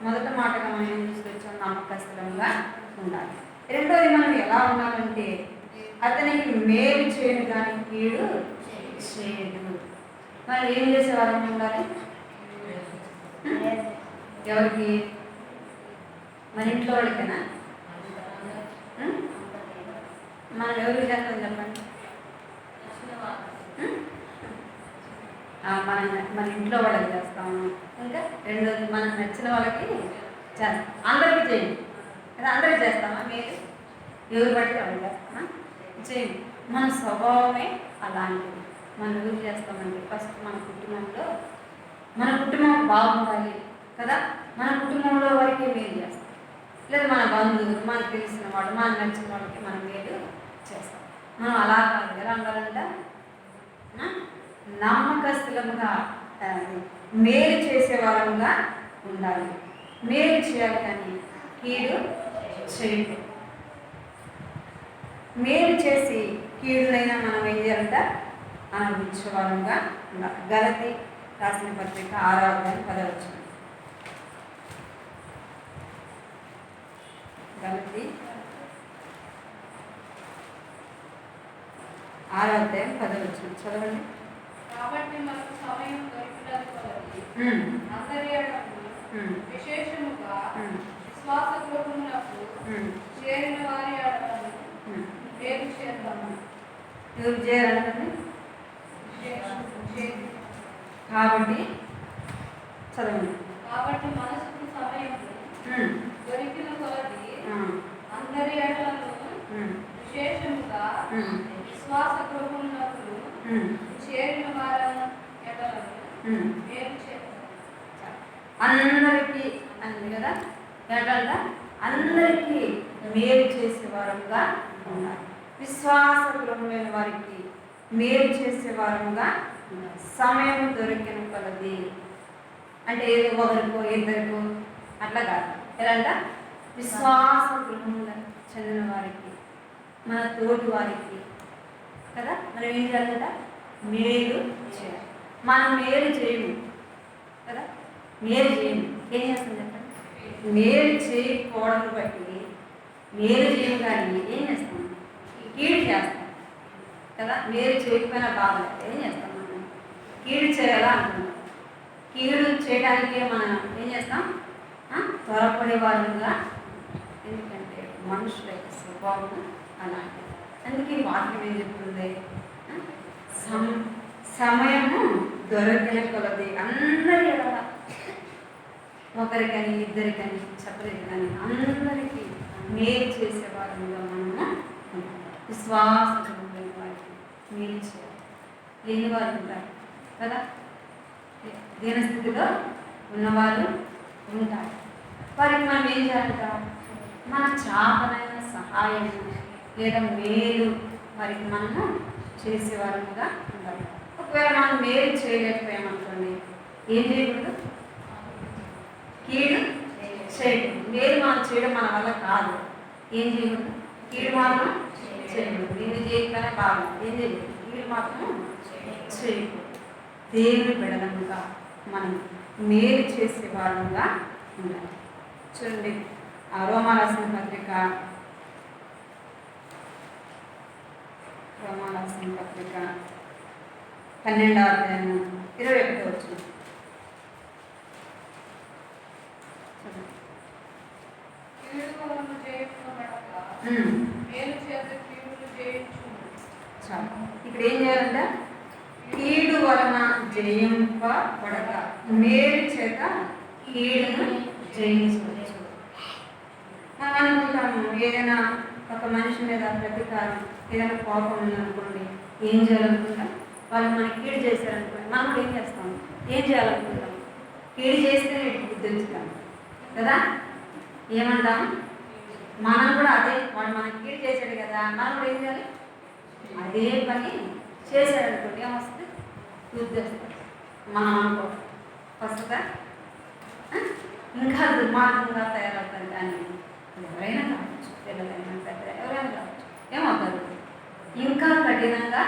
మొదటి మాటగా మనం ఏం తీసుకొచ్చాం? నమ్మకస్తులంగా ఉండాలి. రెండోది మనం ఎలా ఉండాలంటే అతనికి మేలు చేయడు కానీ కీడు చేయడు. మనం ఏం చేసేవాళ్ళని ఉండాలి? ఎవరికి? మన ఇంట్లో వాళ్ళకేనా? మనం ఎవరికి చేస్తాం చెప్పండి? మన ఇంట్లో వాళ్ళకి చేస్తాము. ఇంకా రెండోది మనకు నచ్చిన వాళ్ళకి చేస్తాం. అందరికీ చేయండి కదా, అందరికీ చేస్తామా? మీరు ఎవరు బట్టి వాళ్ళు చేస్తామా? చేయండి. మన స్వభావమే అలాంటిది. మనం ఎవరు చేస్తామండి? ఫస్ట్ మన కుటుంబంలో, మన కుటుంబం బాగుండాలి కదా, మన కుటుంబంలో వారికి మేలు చేస్తాం. లేదా మన బంధువులు, మనకు తెలిసిన వాడు, మనకు నచ్చిన వాళ్ళకి మనం మేలు చేస్తాం. మనం అలా కాదు. ఎలా ఉండాలంట? నమ్మకస్తులముగా, మేలు చేసేవారంగా ఉండాలి. మేలు చేయాలి కానీ కీడు చేయదు. మేలు చేసి కీడునైనా మనం ఏం చేయాలంట? అనుభవించేవారంగా ఉండాలి. గలతీ రాసిన పత్రిక 6వ అధ్యాయం 10వ వచనం. గలతీ 6వ అధ్యాయం 10వ వచనం చదవండి. కాబట్టి మనకు సమయం దొరికినది కొలది అందరి విశేషముగా విశ్వాస గృహమునకు చేరిన వారి ఆడలను మేలు చేద్దాము. ఎవరు చేయాలంటే? కాబట్టి చదవండి. కాబట్టి మనసుకు సమయం దొరికిన కొలది అందరి ఆడలను విశేషముగా విశ్వాస గృహమునకు చేరిన వారను ఎడలను మేలు చేద్దాం. అందరికీ అంది కదా, ఎడల అందరికీ మేలు చేసే వారంగా ఉన్నారు. విశ్వాస గృహమైన వారికి మేలు చేసే వారంగా ఉన్నారు. సమయం దొరికిన కొలది అంటే ఏదో ఒకరికో ఇద్దరికో అట్లా కాదు. ఎలాంట? విశ్వాస గృహంలో చెందిన వారికి, మన తోటి వారికి కదా మనం ఏం చేయాలంట? మేలు చేయాలి. మనం మేలు చేయము కదా, మేలు చేయము. ఏం చేస్తాం చెప్పండి? మేలు చేయకపోవడం బట్టి మేలు చేయము కానీ ఏం చేస్తాం? కీడు చేస్తాం కదా. మేలు చేయకపోయినా బాధలేదు. ఏం చేస్తాం? మనం కీడు చేయాలా అనుకుంటాం. కీడు చేయడానికే మనం ఏం చేస్తాం? త్వరపడే వారుగా. ఎందుకంటే మనుషుల యొక్క స్వభావం అలాంటిది. అందుకే వాక్యం ఏం చెప్తుంది? సమయము దొరికిన కొలది అందరి ఎడల, ఒకరికని ఇద్దరికని చెప్పలేదు కానీ అందరికీ మేలు చేసేవారుగా మనము విశ్వాసం వారికి మేలు చేయాలి. లేని వారు ఉంటారు కదా, దీనస్థితిలో ఉన్నవారు ఉంటారు. వారికి మనం ఏం చేయాలంట? మన చాపనైన సహాయం లేదా మేలు వారికి మనము చేసేవారముగా ఉండాలి. ఒకవేళ మనం మేలు చేయలేకపోయామనుకోండి, ఏం చేయకూడదు? కీడు చేయకూడదు. మేలు మనం చేయడం మన వల్ల కాదు. ఏం చేయకూడదు? కీడు మాత్రం చేయకూడదు. దీన్ని చేయకపోయినా బాగుంది. ఏం చేయకూడదు? కీడు మాత్రం చేయకూడదు. దేవుని బిడలముగా మనం మేలు చేసేవారముగా ఉండాలి. చూడండి, రోమా రాసిన పత్రిక 12వ అధ్యాయం 21వ వచనం. ఇక్కడ ఏం చేయాలంట? కీడు వలన జయింపబడక మేలు చేత కీడును జయించవచ్చు. మనం అనుకుంటాము ఏదైనా ఒక మనిషి మీద ప్రతీకారం, ఏదైనా కోపం ఉందనుకోండి, ఏం చేయాలనుకుంటాం? వాళ్ళు మనకి కీడు చేశారనుకోండి, మనం కూడా ఏం చేస్తాం? ఏం చేయాలనుకుంటాం? కీడు చేస్తే బుద్ధి ఉంచుతాం కదా. ఏమంటాం? మనం కూడా అదే, వాడు మనకి కీడు చేశాడు కదా, మనం కూడా ఏం చేయాలి? అదే పని చేశాడనుకోండి, ఏమొస్తుంది? బుద్ధి వస్తుంది. మనం అనుకో వస్తుందా? ఇంకా దుర్మార్గంగా తయారవుతారు. కానీ ఎవరైనా కావచ్చు, పిల్లలైనా పెద్ద ఎవరైనా కావచ్చు, ఏమవుతారు? ఇంకా కఠినంగా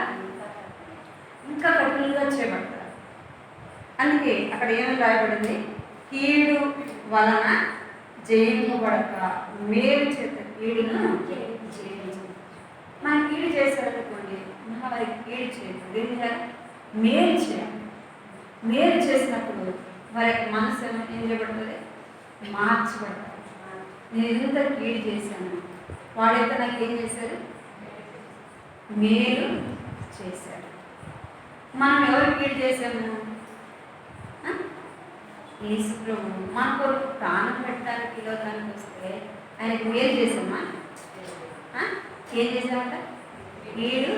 చేపడతారు. అందుకే అక్కడ ఏమని రాయబడింది? కీడు వలన జయింపబడక మేలు చేత కీడును జయించు. మన కీడు చేశారనుకోండి, మన వారికి కీడు చేయకూడదు. ఏం చేయాలి? మేలు చేయాలి. మేలు చేసినప్పుడు వారి యొక్క మనసు ఏం చేయబడుతుంది? మార్చబడతారు. నేను ఎంత కీడు చేశాను, వాడైతే నాకు ఏం చేశారు? మేలు చేశారు. మనం ఎవరు కీడు చేశాము? యేసు ప్రభువు మన కొరకు ప్రాణం పెట్టడానికి లోకానికి వస్తే ఆయనకు మేలు చేసామా? ఏం చేసామంట? కీడు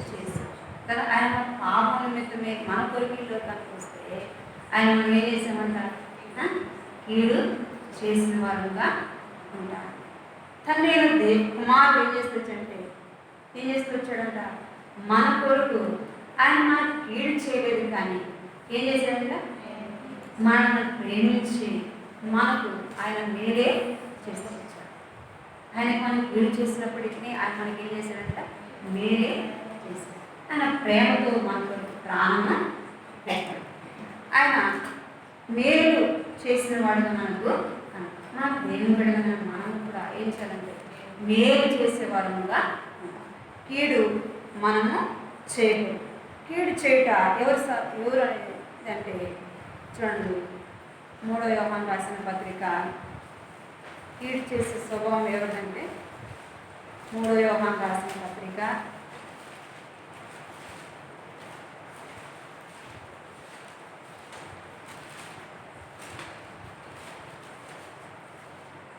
చేసాం కదా. ఆయన పాపం నిమిత్తమే మన కొరకు ఈ లోకానికి వస్తే ఆయన మనం ఏం చేసామంట? కీడు చేసిన వారుగా ఉంటారు. తండ్రి అయిన కుమారుడు ఏం చేసుకొచ్చాడంటే, ఏం చేసుకొచ్చాడంట? మన కొరకు ఆయన మనకు కీడు చేయలేదు, కానీ ఏం చేశాడంట? మనల్ని ప్రేమించి మనకు ఆయన మేలే చేసుకొచ్చాడు. ఆయనకు మనం కీడు చేసినప్పటికీ ఆయన మనకి ఏం చేశాడంట? మేలే చేశాడు. ఆయన ప్రేమతో మన కొరకు ప్రాణం పెట్టాడు. ఆయన మేలు చేసిన వాడుగా మనకు దేవుని బిడ్డగా మనం కూడా ఏం చేయాలంటే మేలు చేసేవారముగా కీడు మనము చేయకూడదు. కీడు చేయుట ఎవరు అనేది అంటే చూడండి, 3వ యోహాను రాసిన పత్రిక. కీడు చేసే స్వభావం ఎవరిదంటే 3వ యోహాను రాసిన పత్రిక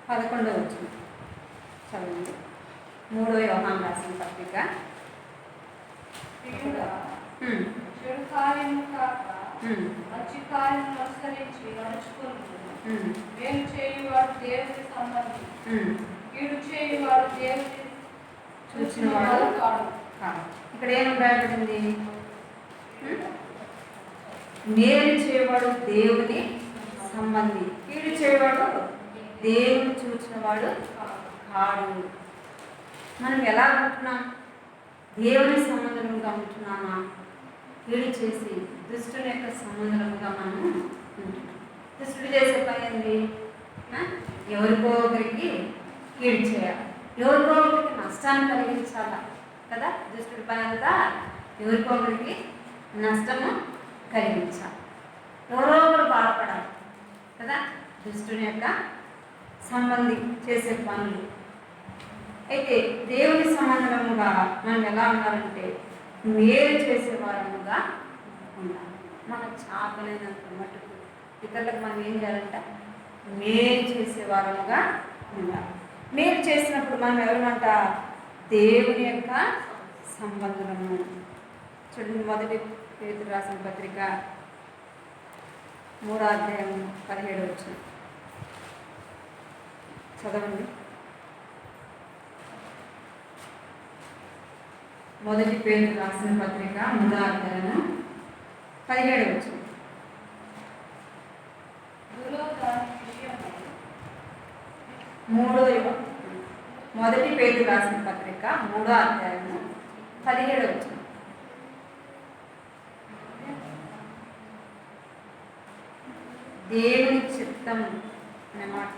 11వ వచనం చదవండి. 3వ యోహాను రాసిన పత్రిక. చెడు కార్యము కాక మంచి కార్యము అనుసరించి నడుచుకుని మేలు చేయువాడు దేవుని సంబంధి, కీడు చేయువాడు దేవుని చూసిన వాడు కాదు. ఇక్కడ ఏం రాయబడింది? మేలు చేయవాడు దేవుని సంబంధి, కీడు చేయవాడు దేవుని చూసిన వాడు కాడు. మనం ఎలా ఉంటున్నాం? దేవుని సంబంధంగా ఉంటున్నామా? కీడు చేసి దుష్టుని యొక్క సంబంధంగా మనం ఉంటున్నాం. దుష్టుడు చేసే పని ఏంటి? ఎవరికో ఒకరికి కీడు చేయాలి, ఎవరికో ఒకరికి నష్టాన్ని కలిగించాలా కదా. దుష్టుడి పని అంతా ఎవరికో ఒకరికి నష్టము కలిగించాలి, ఎవరో ఒకరు బాధపడాలి కదా. దుష్టుని యొక్క సంబంధి చేసే పనులు. అయితే దేవుని సంబంధముగా మనం ఎలా ఉండాలంటే మేలు చేసేవారముగా ఉండాలి. మనకు చాపలేనంత మటుకు ఇతరులకు మనం ఏం చేయాలంట? మేలు చేసేవారముగా ఉండాలి. మేలు చేసినప్పుడు మనం ఎవరమంట? దేవుని యొక్క సంబంధము. చూడండి, 1 పేతురు రాసిన పత్రిక 3వ అధ్యాయం 17వ వచనం చదవండి. 1 పేతురు రాసిన పత్రిక 3వ అధ్యాయం 17వ వచనం. 1 పేతురు రాసిన పత్రిక 3వ అధ్యాయం 17వ వచనం. దేవుని చిత్తం అనే మాట.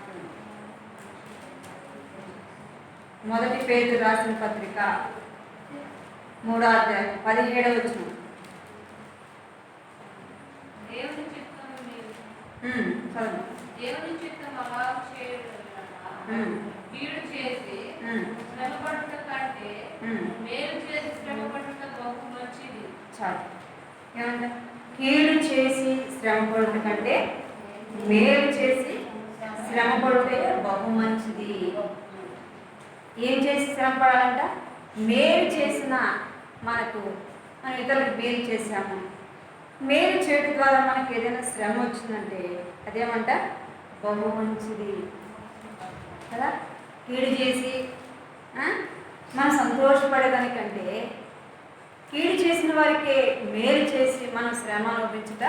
1 పేతురు రాసిన పత్రిక 3వ అధ్యాయం 17వ వచనం. దేవుని చిత్తము మీరు చదవండి. దేవుని చిత్తం అలా చేయడం కీడు చేసి శ్రమపడుట కంటే మేలు చేసి శ్రమపడుట బహు మంచిది. చాలు. ఏమంటే కీడు చేసి శ్రమపడుట కంటే మేలు చేసి శ్రమపడితే బహు మంచిది. ఏం చేసి శ్రమపడాలంట? మేలు చేసిన మనకు మనం ఇతరులకు మేలు చేశాము. మేలు చేయడం ద్వారా మనకి ఏదైనా శ్రమ వచ్చిందంటే అదేమంట బహు మంచిది కదా. కీడు చేసి మనం సంతోషపడేదానికంటే కీడు చేసిన వారికి మేలు చేసి మనం శ్రమ అనుభవించుట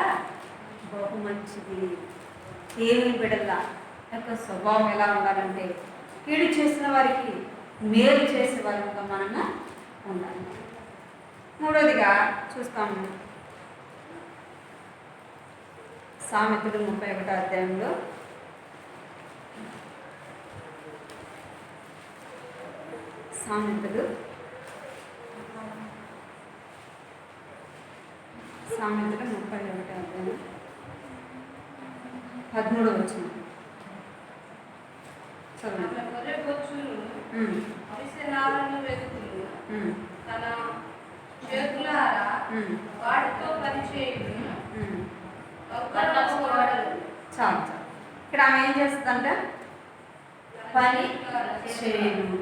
బహు మంచిది. దేవుని బిడ్డల యొక్క స్వభావం ఎలా ఉండాలంటే కీడు చేసిన వారికి మేలు చేసే వారిగా మనము ఉండాలి. మూడవదిగా చూస్తాము సామెతలు 31వ అధ్యాయంలో సామెతలు 31వ అధ్యాయం 13వ వచనం చదవండి. అట్లా గొర్రె బొచ్చులు అవిసెనాలను వెతుకులు తన చేతులారా వాటితో పనిచేయుడు చాలు చాలు. ఇక్కడ ఆమె ఏం చేస్తుందంట? పని చేయను.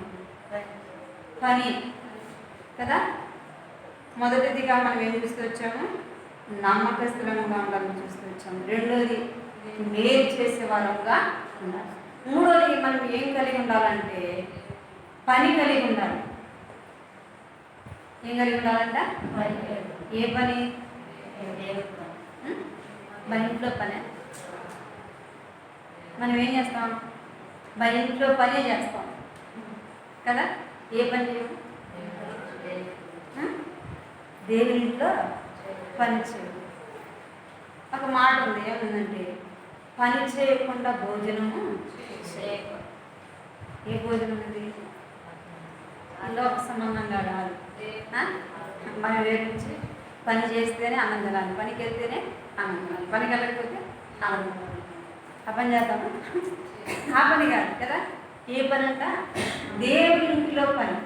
పని కదా. మొదటిదిగా మనం ఏం చూస్తూ వచ్చాము? నమ్మకస్తులంగా ఉండాలని చూస్తూ వచ్చాము. రెండోది మేలు చేసే వారంగా ఉండాలి. మూడోది మనం ఏం కలిగి ఉండాలంటే పని కలిగి ఉండాలి. ఏం కలిగి ఉండాలంట? ఏ పని? మన ఇంట్లో పనే. మనం ఏం చేస్తాం? మన ఇంట్లో పనే చేస్తాం కదా. ఏ పని చేయము? దేవుని ఇంట్లో పని చేయము. ఒక మాట ఉంది, ఏముందంటే పని చేయకుండా భోజనము చేయకుండా. ఏ భోజనం ఉంది? లోక సంబంధంగా కాదు. మనం వేరించి పని చేస్తేనే అన్నం తినాలి, పనికి వెళ్తేనే అన్నం తినాలి, పనికి వెళ్ళకపోతే అన్నం తినాలి. ఆ పని చేద్దాము? ఆ పని కాదు కదా. ఏ పని అంట? దేవుని ఇంట్లో పని.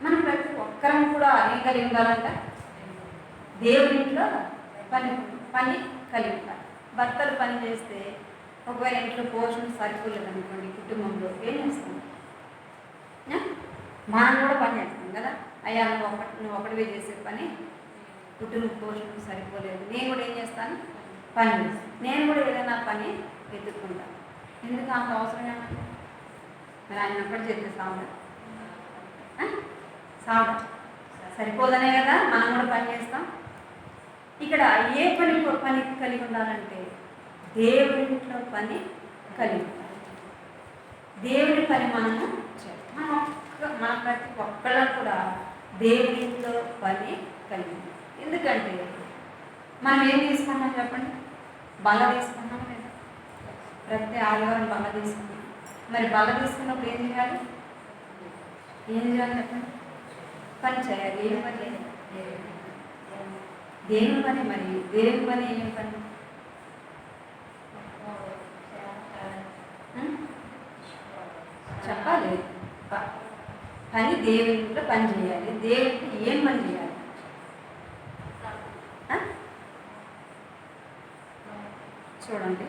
మనం ప్రతి ఒక్కరం కూడా ఏం కలిగి ఉండాలంట? దేవుని ఇంట్లో పని కలిగి ఉండాలి. భర్తలు పని చేస్తే ఒకవేళ ఇంట్లో పోషణ సరిపోలేదు అనుకోండి, కుటుంబంలో ఏం చేస్తాం? మనం కూడా పని చేస్తాం కదా. అయ్యా నువ్వు ఒకటివే చేసే పని, కుటుంబ పోషణ సరిపోలేదు, నేను కూడా ఏం చేస్తాను? పని చేస్తాను. నేను కూడా ఏదైనా పని వెతుక్కుంటాను. ఎందుకు అంత అవసరం ఏమన్నా? మరి ఆయన ఒక్కటి చేస్తే సాగు సరిపోదనే కదా మనం కూడా పని చేస్తాం. ఇక్కడ ఏ పని కలిగి ఉండాలంటే దేవుని ఇంట్లో పని కలిగి ఉండాలి. దేవుని పని మనము మన ప్రతి ఒక్కళ్ళ కూడా దేవుని ఇంట్లో పని కలిగి ఉండాలి. ఎందుకంటే మనం ఏం తీసుకున్నాం చెప్పండి? బల తీసుకున్నాం లేదా? ప్రతి ఆదివారం బల తీసుకున్నాం. మరి బల తీసుకున్నప్పుడు ఏం చేయాలి? చెప్పండి? పని చేయాలి. ఏం పని? దేవుని పని. మరి దేవుని పని ఏం పని? చెప్పాలి. పని దేవుని ఇంట్లో పని చేయాలి. దేవునికి ఏం పని చేయాలి? చూడండి,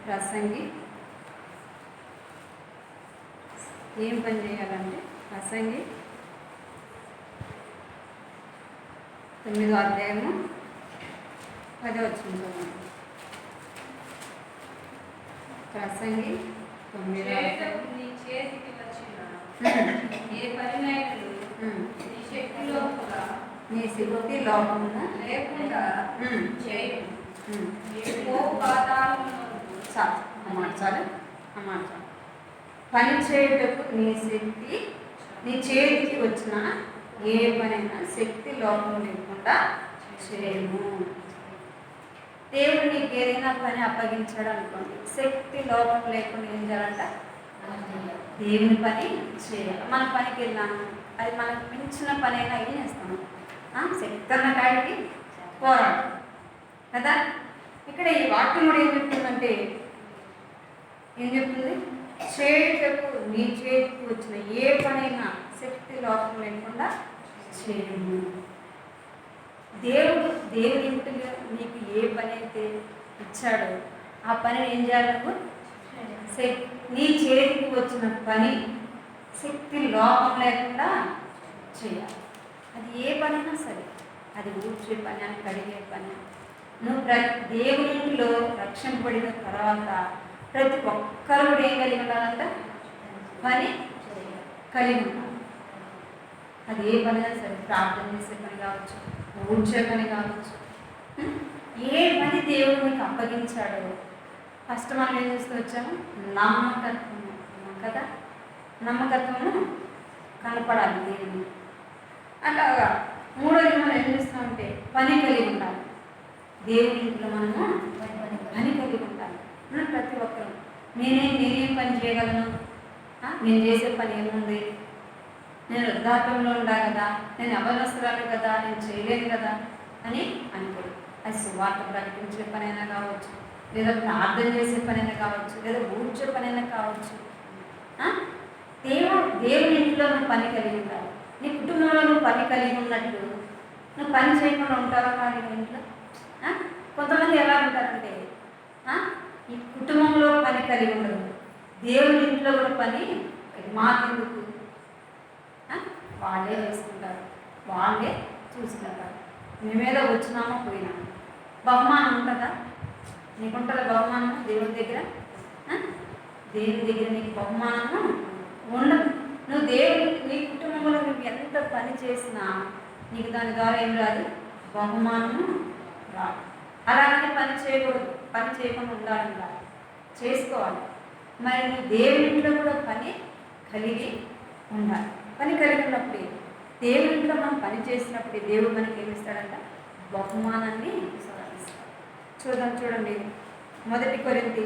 ప్రసంగి ఏం పని చేయాలంటే ప్రసంగి 9వ అధ్యాయము 10వ వచనం చూడండి. ప్రసంగి 9వ అధ్యాయం. నీ చేతికి వచ్చిన ఏ పనినైనను నీ శక్తి లోపమున లేకుండా చేయు. చాలు. పని చేయుటకు నీ చేతికి వచ్చిన ఏ పనైనా శక్తి లోపం లేకుండా చేయము. దేవుడు నీకు ఏదైనా పని అప్పగించాడు అనుకోండి, శక్తి లోపం లేకుండా ఏం చేయాలంట? దేవుని పని చేయాలి. మన పనికి వెళ్ళాము, అది మనకు మించిన పని అయినా ఏం చేస్తాము? శక్తి అన్న కాడికి పోరాడు కదా. ఇక్కడ ఈ వాక్యం కూడా ఏం చెప్తుందంటే, ఏం చెప్తుంది? చేయుటకు నీ చేతికి వచ్చిన ఏ పనైనా శక్తి లోపం లేకుండా చేయము. దేవుని ఇంటిలో నీకు ఏ పని అయితే ఇచ్చాడో ఆ పని ఏం చేయాలి? నీ చేతికి వచ్చిన పని శక్తి లోపం లేకుండా చేయాలి. అది ఏ పనైనా సరే, అది ఊడ్చే పని అని, కడిగే పని. నువ్వు దేవునిలో రక్షింపబడిన తర్వాత ప్రతి ఒక్కరు కూడా ఏం కలిగి ఉండాలంట? పని కలిగి ఉండాలి. అది ఏ పనైనా సరే, ప్రార్థన చేసే పని కావచ్చు, ఊడ్చే పని కావచ్చు, ఏ పని దేవుడు నీకు అప్పగించాడో ఫస్ట్ మనం ఏం చేస్తూ వచ్చాము? నమ్మకత్వము కదా, నమ్మకత్వము కనపడాలి దేవుని. అలాగా మూడోది మనం ఏం చేస్తామంటే పని కలిగి ఉండాలి. దేవుని ఇంట్లో మనము పని కలిగి ఉండాలి. మనం ప్రతి ఒక్కరు నేనేం పని చేయగలను, నేను చేసే పని ఏముంది, నేను వృద్ధాప్యంలో ఉండా కదా, నేను అవనస్తురాలు కదా, నేను చేయలేను కదా అని అనుకోడు. అది సువార్త ప్రకటించే పనైనా కావచ్చు, లేదా ప్రార్థన చేసే పనైనా కావచ్చు, లేదా ఊడ్చే పనైనా కావచ్చు. దేవుని ఇంట్లో నువ్వు పని కలిగి ఉండాలి. నీ కుటుంబంలో నువ్వు పని కలిగి ఉన్నట్టు నువ్వు పని చేయకుండా ఉంటావా? కానీ ఇంట్లో కొంతమంది ఎలా ఉంటారంటే ఈ కుటుంబంలో పని కలిగి ఉండదు, దేవుని ఇంట్లో కూడా పని మాకెందుకు, వాళ్ళే చేసుకుంటారు, వాళ్ళే చూసుకుంటారు. మేమేదో వచ్చినామో పోయినామో. బహుమానం ఉంటుందా? నీకుంటుందా బహుమానం దేవుని దగ్గర? దేవుని దగ్గర నీకు బహుమానము ఉండదు. నువ్వు నీ కుటుంబంలో నువ్వు ఎంత పని చేసినా నీకు దాని ద్వారా ఏం రాదు, బహుమానము రాదు. అలాగని పని చేయకూడదు, పని చేయకుండా ఉండాలి, చేసుకోవాలి. మరి నువ్వు దేవుని ఇంట్లో కూడా పని కలిగి ఉండాలి. పని కలిగి ఉన్నప్పుడు దేవుని ఇంట్లో మనం పని చేసినప్పుడు దేవుడు మనకి ఏమి ఇస్తాడంట? బహుమానాన్ని ఇస్తాడు. చూడండి, 1 కొరింథీ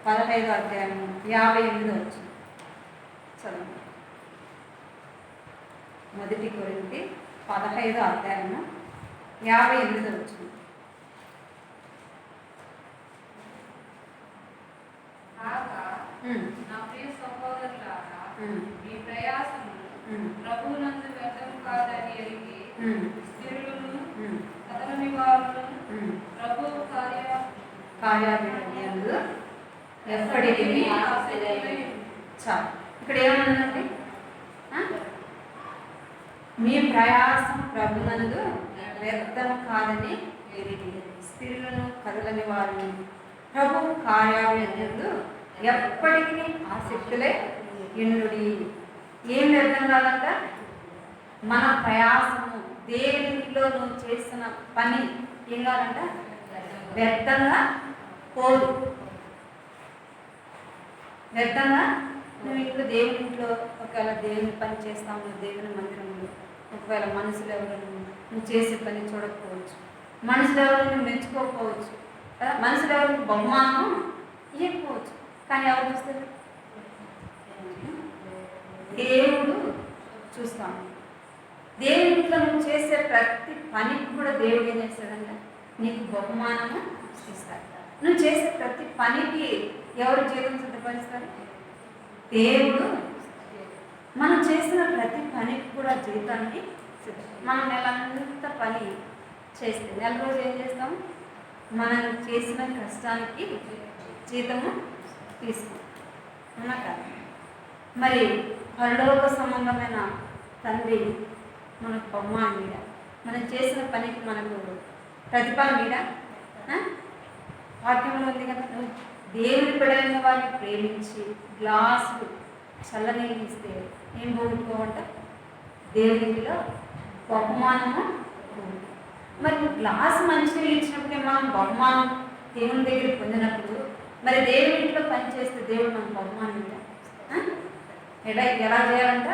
15వ అధ్యాయం 58వ వచనం చదవండి. 1 కొరింథీ 15వ అధ్యాయం 58వ వచనం. నా ప్రియ సహోదరులారా, మీ ప్రయాసము ప్రభువునందు వ్యర్థం కాదని ఎరిగి స్థిరులను కదలని వారును ప్రభువు కార్యాలయంలో ఎప్పటికీ చాలు. ఇక్కడ ఏమన్నదండి? మీ ప్రయాసం ప్రభునందు వ్యర్థం కాదని ఎరిగి స్థిరులను కదలని వారిని ప్రభు కార్యాలయంలో ఎప్పటికీ ఆసక్తులే ఎన్నుడి. ఏం వ్యర్థం కాదంట? మన ప్రయాసము, దేవునిలో నువ్వు చేసిన పని ఏం కాదంట? వ్యర్థంగా పోదు. వ్యర్థంగా నువ్వు ఇంట్లో దేవుని ఇంట్లో ఒకవేళ దేవుని పని చేస్తాము, దేవుని మందిరంలో ఒకవేళ మనుషులు ఎవరు నువ్వు చేసే పని చూడకపోవచ్చు, మనుషులు ఎవరు నువ్వు మెచ్చుకోకపోవచ్చు, మనుషులు ఎవరు బహుమానం ఇవ్వకపోవచ్చు. కానీ ఎవరు చూస్తారు? దేవుడు చూస్తాము. దేవుని ఇంట్లో నువ్వు చేసే ప్రతి పనికి కూడా దేవుడు ఏం చేస్తాడంటే నీకు బహుమానము ఇస్తాడు. నువ్వు చేసే ప్రతి పనికి ఎవరు జీవితం సిద్ధపరుస్తారు? దేవుడు. మనం చేసిన ప్రతి పనికి కూడా జీవితాన్ని మనం నెలంతా పని చేస్తే నెల రోజు ఏం చేస్తాం? మనం చేసిన కష్టానికి జీతము తీసుకున్నాం కదా. మరి పరలోక సంబంధమైన తండ్రి మనకు బహుమానం మీద, మనం చేసిన పనికి మనకు ప్రతిఫలం మీద వాక్యంలో ఉంది కదా, నువ్వు దేవుని బిడ్డలైన వారిని ప్రేమించి గ్లాసు చల్లనీళ్ళు ఇస్తే ఏం పోగొట్టుకోవంట? దేవునిలో బహుమానము. మరి గ్లాసు మంచినీళ్ళు ఇచ్చినప్పుడే మనం బహుమానం దేవుని దగ్గర పొందినప్పుడు మరి దేవుని ఇంట్లో పని చేస్తే దేవుడు మనకు బహుమానం మీద ఎలా చేయాలంట?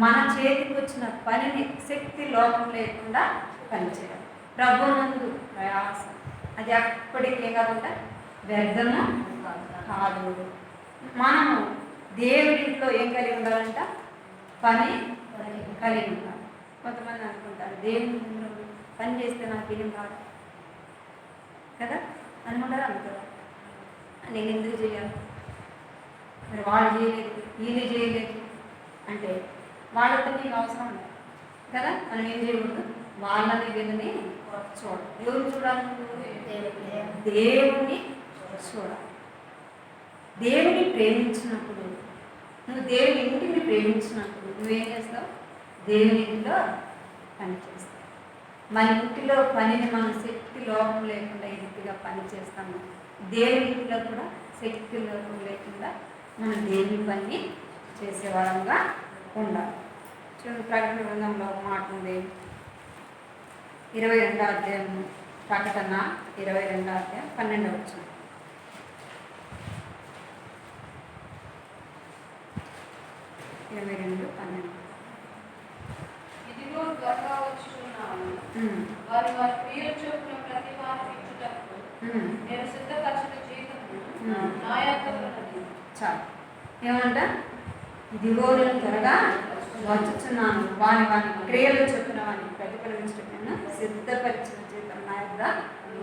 మన చేతికి వచ్చిన పనిని శక్తి లోపం లేకుండా పనిచేయాలి. ప్రభునందు ప్రయాసం అది ఎప్పటికీ కాదంట వ్యర్థము కాదు. మనము దేవుడి ఇంట్లో ఏం కలిగి ఉండాలంట? పని కలిగి ఉండాలి. కొంతమంది అనుకుంటారు దేవుని పని చేస్తే నాకు ఏం రాదు కదా అనుకుంటారు. అనుకుంటారు నేను ఎందుకు చేయాలి, మరి వాళ్ళు చేయలేదు వీళ్ళు చేయలేదు అంటే వాళ్ళతో నీకు అవసరం లేదు కదా. మనం ఏం చేయకూడదు? వాళ్ళని వీళ్ళని చూడాలి. ఎవరు చూడాలి? దేవుని చూడాలి. దేవుని పనిచేస్తాం. మన ఇంటిలో పనిని మనం శక్తి లోపం లేకుండా ఈ రీతిగా పని చేస్తాము. దేవుని ఇంటిలో కూడా శక్తి లోపం లేకుండా మనం దేవుని పని చేసేవారంగా ఉండాలి. చూడండి, ప్రకటన గ్రంథంలో ఒక మాట ఉంది. 22వ అధ్యాయం, ప్రకటన 22వ అధ్యాయం 12వ వచనం. ఇదిగో త్వరగా వచ్చుచున్నాను. వారి వారి క్రియల చొప్పున ప్రతి వారికి ఇచ్చుటకు నేను సిద్ధపరచిన జీవితము నా యొద్ద ఉన్నది. చాలు. ఏమంట? ఇదిగో నేను త్వరగా వచ్చుచున్నాను, వారి వారి క్రియలు చొప్పున వారిని ప్రతిఫలించడం సిద్ధపరిచిన జీవితం నా యొద్ద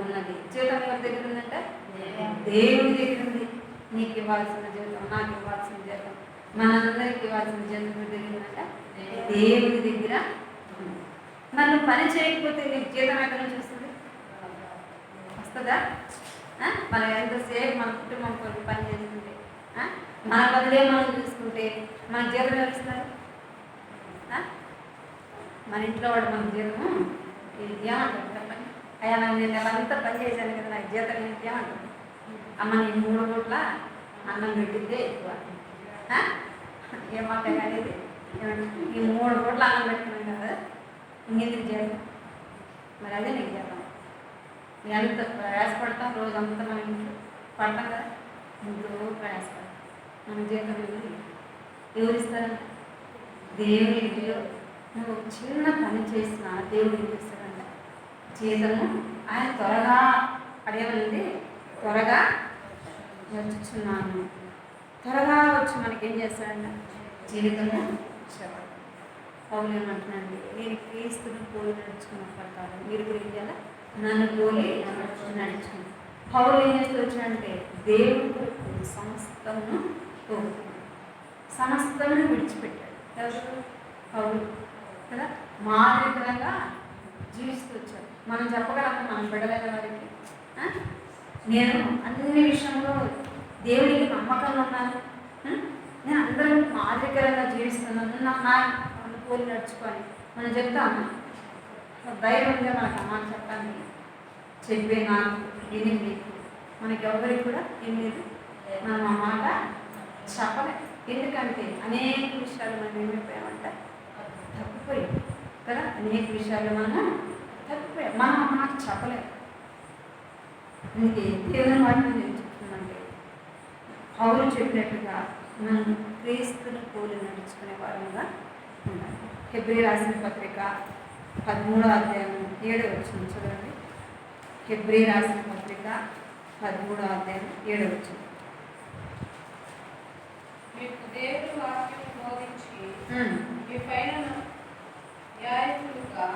ఉన్నది. జీవితం ఎవరి దగ్గర ఉందంటే దేవుని దగ్గర ఉంది. నీకు ఇవ్వాల్సిన జీవితం, నాకు ఇవ్వాల్సిన జీవితం, మనందరికి ఇవ్వాల్సిన జీవితం దగ్గర ఉందంటే దేవుని దగ్గర ఉంది. నన్ను పని చేయకపోతే నీకు జీతం ఎక్కడ నుంచి వస్తుంది? వస్తుందా? మనం ఎంతసేపు మన కుటుంబం కొరకు పని చేసుకుంటే, మన పనులే మనం చూసుకుంటే మన జీతం ఎవరిస్తారు? మన ఇంట్లో వాడు మన జీతము ఏమంటారు చెప్పండి? అయ్యా నేను నెలంతా పని చేశాను కదా, నాకు జీతం ఏంటి ఏమంటారు? అమ్మ నీ 3 పూట్ల అన్నం పెట్టిద్దే ఎక్కువ. ఏమంట అనేది? ఈ 3 పూట్ల అన్నం పెట్టుకున్నాం కదా, ఇంకెందుకు జీతం? మరి అదే నీకు జీతం. ఎంత ప్రయాసపడతాం రోజంతా మనం ఇంట్లో పడతాం కదా, ఎంతో ప్రయాసపడతాం. మన జీతం ఎవరిస్తారంట? దేవుని ఇంటిలో నువ్వు చిన్న పని చేసిన దేవుడు ఏం చేస్తాడంట? జీతము ఆయన త్వరగా అడేమనింది, త్వరగా వచ్చుచున్నాను. త్వరగా వచ్చి మనకేం చేస్తాడంట? జీవితము ఇష్టపడతాడు. పౌలు ఏమంటున్నాండి, నేను క్రీస్తుని పోలి నడుచుకున్న ప్రకారం మీరు కూడా ఏం చేయాలి? నన్ను పోలి నడుచుకున్నాను. పౌలు ఏం చేస్తూ వచ్చాడంటే దేవుని కొరకు సమస్తమును కోరుకున్నాడు, సమస్తమును విడిచిపెట్టాడు. ఎవరు? పౌలు కదా, మాదిరికరంగా జీవిస్తూ వచ్చాడు. మనం చెప్పగలము మన బిడ్డలైన వారికి, నేను అన్ని విషయంలో దేవుడికి నమ్మకంగా ఉన్నాను, నేను అందరం మాదిరికరంగా జీవిస్తున్నాను, నా పోలి నడుచుకొని మనం చెప్తాము. ధైర్యంగా మనకు అమ్మ చెప్పడానికి చెప్పే నాకు విని మీకు మనకి ఎవరికి కూడా ఏం లేదు, మనం ఆ మాట చెప్పలేదు. ఎందుకంటే అనేక విషయాలు మనం ఏమైపోయామంటే తప్పిపోయాం కదా, అనేక విషయాలు మనం తప్పిపోయాం, మనం ఆ మాట చెప్పలేము. అందుకే దేవుని వాటిని నేను చెప్తున్నానంటే పౌలు చెప్పినట్టుగా మనం క్రీస్తుని పోలి నడుచుకునే వారంగా ఉండాలి. హెబ్రీ రాసిన పత్రిక 13వ అధ్యాయం 7వ వచనం చూడండి. హెబ్రీ రాసిన పత్రిక 13వ అధ్యాయం 7వ వచనం. మీకు దేవుని వాక్యం బోధించి మీ పైన న్యాయకులుగా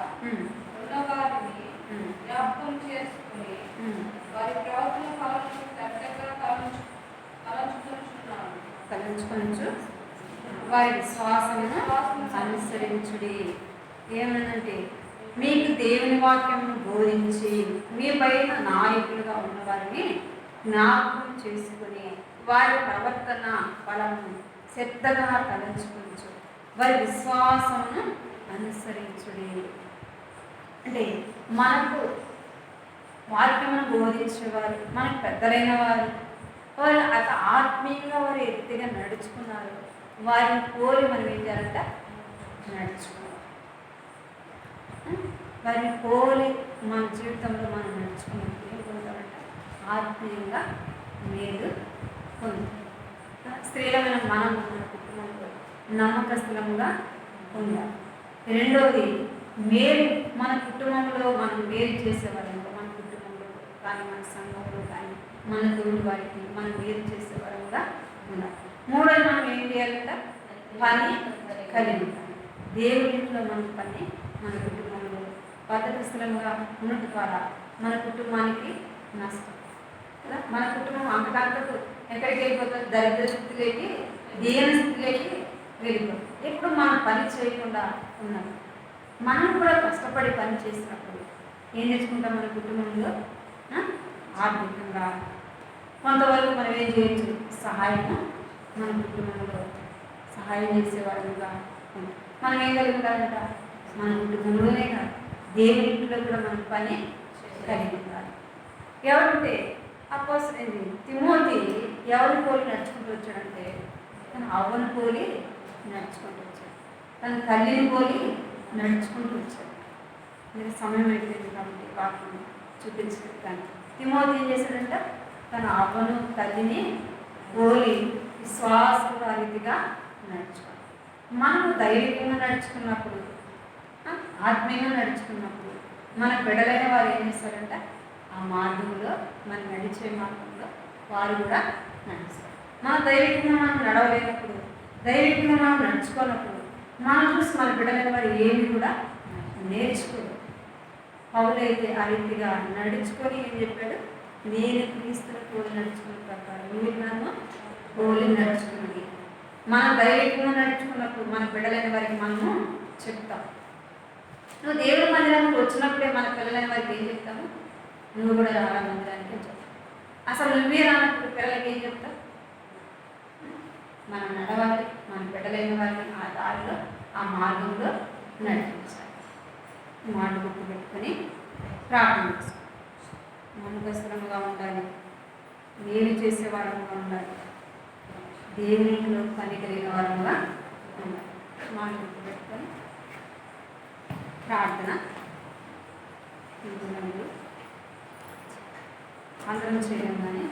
ఉన్నవారిని జ్ఞాపకం చేసుకుని వారి ప్రవర్తన ఫలమును పెద్దగా తలంచుకొనొచ్చు వారి విశ్వాసమును అనుసరించుడి. ఏమనంటే మీకు దేవుని వాక్యమును బోధించి మీ పైన నాయకులుగా ఉన్నవారిని జ్ఞాపకం చేసుకుని వారి ప్రవర్తన ఫలము శ్రద్ధగా తలంచుకొనొచ్చు వారి విశ్వాసమును అనుసరించుడి. అంటే మనకు వాక్యమును బోధించేవారు, మనకు పెద్దలైన వారు, వారు అత ఆత్మీయంగా వారు ఎత్తుగా నడుచుకున్నారు. వారిని పోలి మనం ఏం చేయాలంట? నడుచుకోవాలి. వారిని పోలి మన జీవితంలో మనం నడుచుకున్నప్పుడు ఏం పొందాలంట? ఆత్మీయంగా మేలు పొందుతాం. స్త్రీలమైన మనం మన కుటుంబంలో నమ్మకస్తులముగా ఉండాలి. రెండవది, మేలు మన కుటుంబంలో మనం మేలు చేసేవాళ్ళంగా, మన కుటుంబంలో కానీ మన సంఘంలో కానీ మన తోటి వారికి మనం మేలు చేసేవాళ్ళంగా ఉండాలి. మూడోది, మనం ఏం చేయాలంట? పని కలిగి ఉండాలి. దేవుడి ఇంట్లో మన పని మన కుటుంబంలో పద్ధతిస్తులంగా ఉన్నట్టు ద్వారా మన కుటుంబానికి నష్టం కదా. మన కుటుంబం అంతకంతకు ఎక్కడికి వెళ్ళిపోతుంది? దరిద్ర స్థితిలోకి, దీన స్థితిలోకి వెళ్ళిపోతుంది. ఎప్పుడు మనం పని చేయకుండా ఉన్నాం. మనం కూడా కష్టపడి పని చేసినప్పుడు ఏం తెచ్చుకుంటాం? మన కుటుంబంలో ఆర్థికంగా కొంతవరకు మనం ఏం చేయొచ్చు? సహాయము మన కుటుంబంలో సహాయం చేసేవాళ్ళుగా ఉంటాం. మనం ఏం కలిగి ఉండాలంట? మన కుటుంబంలోనే కాదు, దేవుని ఇంట్లో కూడా మనం పని కలిగి ఉండాలి. ఎవరంటే అపోస్తలుడైన తిమోతి ఎవరిని పోలి నడుచుకుంటూ వచ్చాడంటే తన అవ్వను పోలి నడుచుకుంటూ వచ్చాడు, తన తల్లిని పోలి నడుచుకుంటూ వచ్చాడు. మీరు సమయం అయిపోయింది కాబట్టి వాటిని చూపించలేదు. కానీ తిమోతి ఏం చేశాడంట, తన అవ్వను తల్లిని పోలి విశ్వాసరీతిగా నడుచుకోవాలి. మనము ధైర్యంగా నడుచుకున్నప్పుడు, ఆత్మీయంగా నడుచుకున్నప్పుడు మన బిడ్డలైన వారు ఏం చేస్తారంట, ఆ మార్గంలో మనం నడిచే మార్గంలో వారు కూడా నడుస్తారు. మన ధైర్యంగా మనం నడవలేనప్పుడు, ధైర్యంగా మనం నడుచుకున్నప్పుడు మనం చూసి మన బిడ్డలైన వారు ఏమి కూడా నేర్చుకోరు. పౌలైతే ఆ రీతిగా నడుచుకొని ఏం చెప్పాడు, నేను క్రీస్తుని పోలి నడుచుకున్న ప్రకారం మీరు నన్ను పోలి నడుచుకున్నది. మన ధైర్యంగా నడుచుకున్నప్పుడు మన బిడ్డలైన వారికి మనము చెప్తాం. నువ్వు దేవుడి మందిరానికి వచ్చినప్పుడే మన పిల్లలైన వారికి ఏం చెప్తాము, నువ్వు కూడా రారా మందిరానికి చెప్తావు. అసలు నువ్వే రానప్పుడు పిల్లలకి ఏం చెప్తావు? మనం నడవాలి, మన బిడ్డలైన వారిని ఆ దారిలో ఆ మార్గంలో నడిపించాలి. మాట గుర్తు పెట్టుకొని ప్రార్థన చేసుకోవాలి. నమ్మకస్తులంగా ఉండాలి, నేను చేసే వారంగా ఉండాలి, దేవునిలో పని కలిగిన వారంగా ఉండాలి. మాట గుర్తు పెట్టుకొని ప్రార్థన అందరం చేయగానే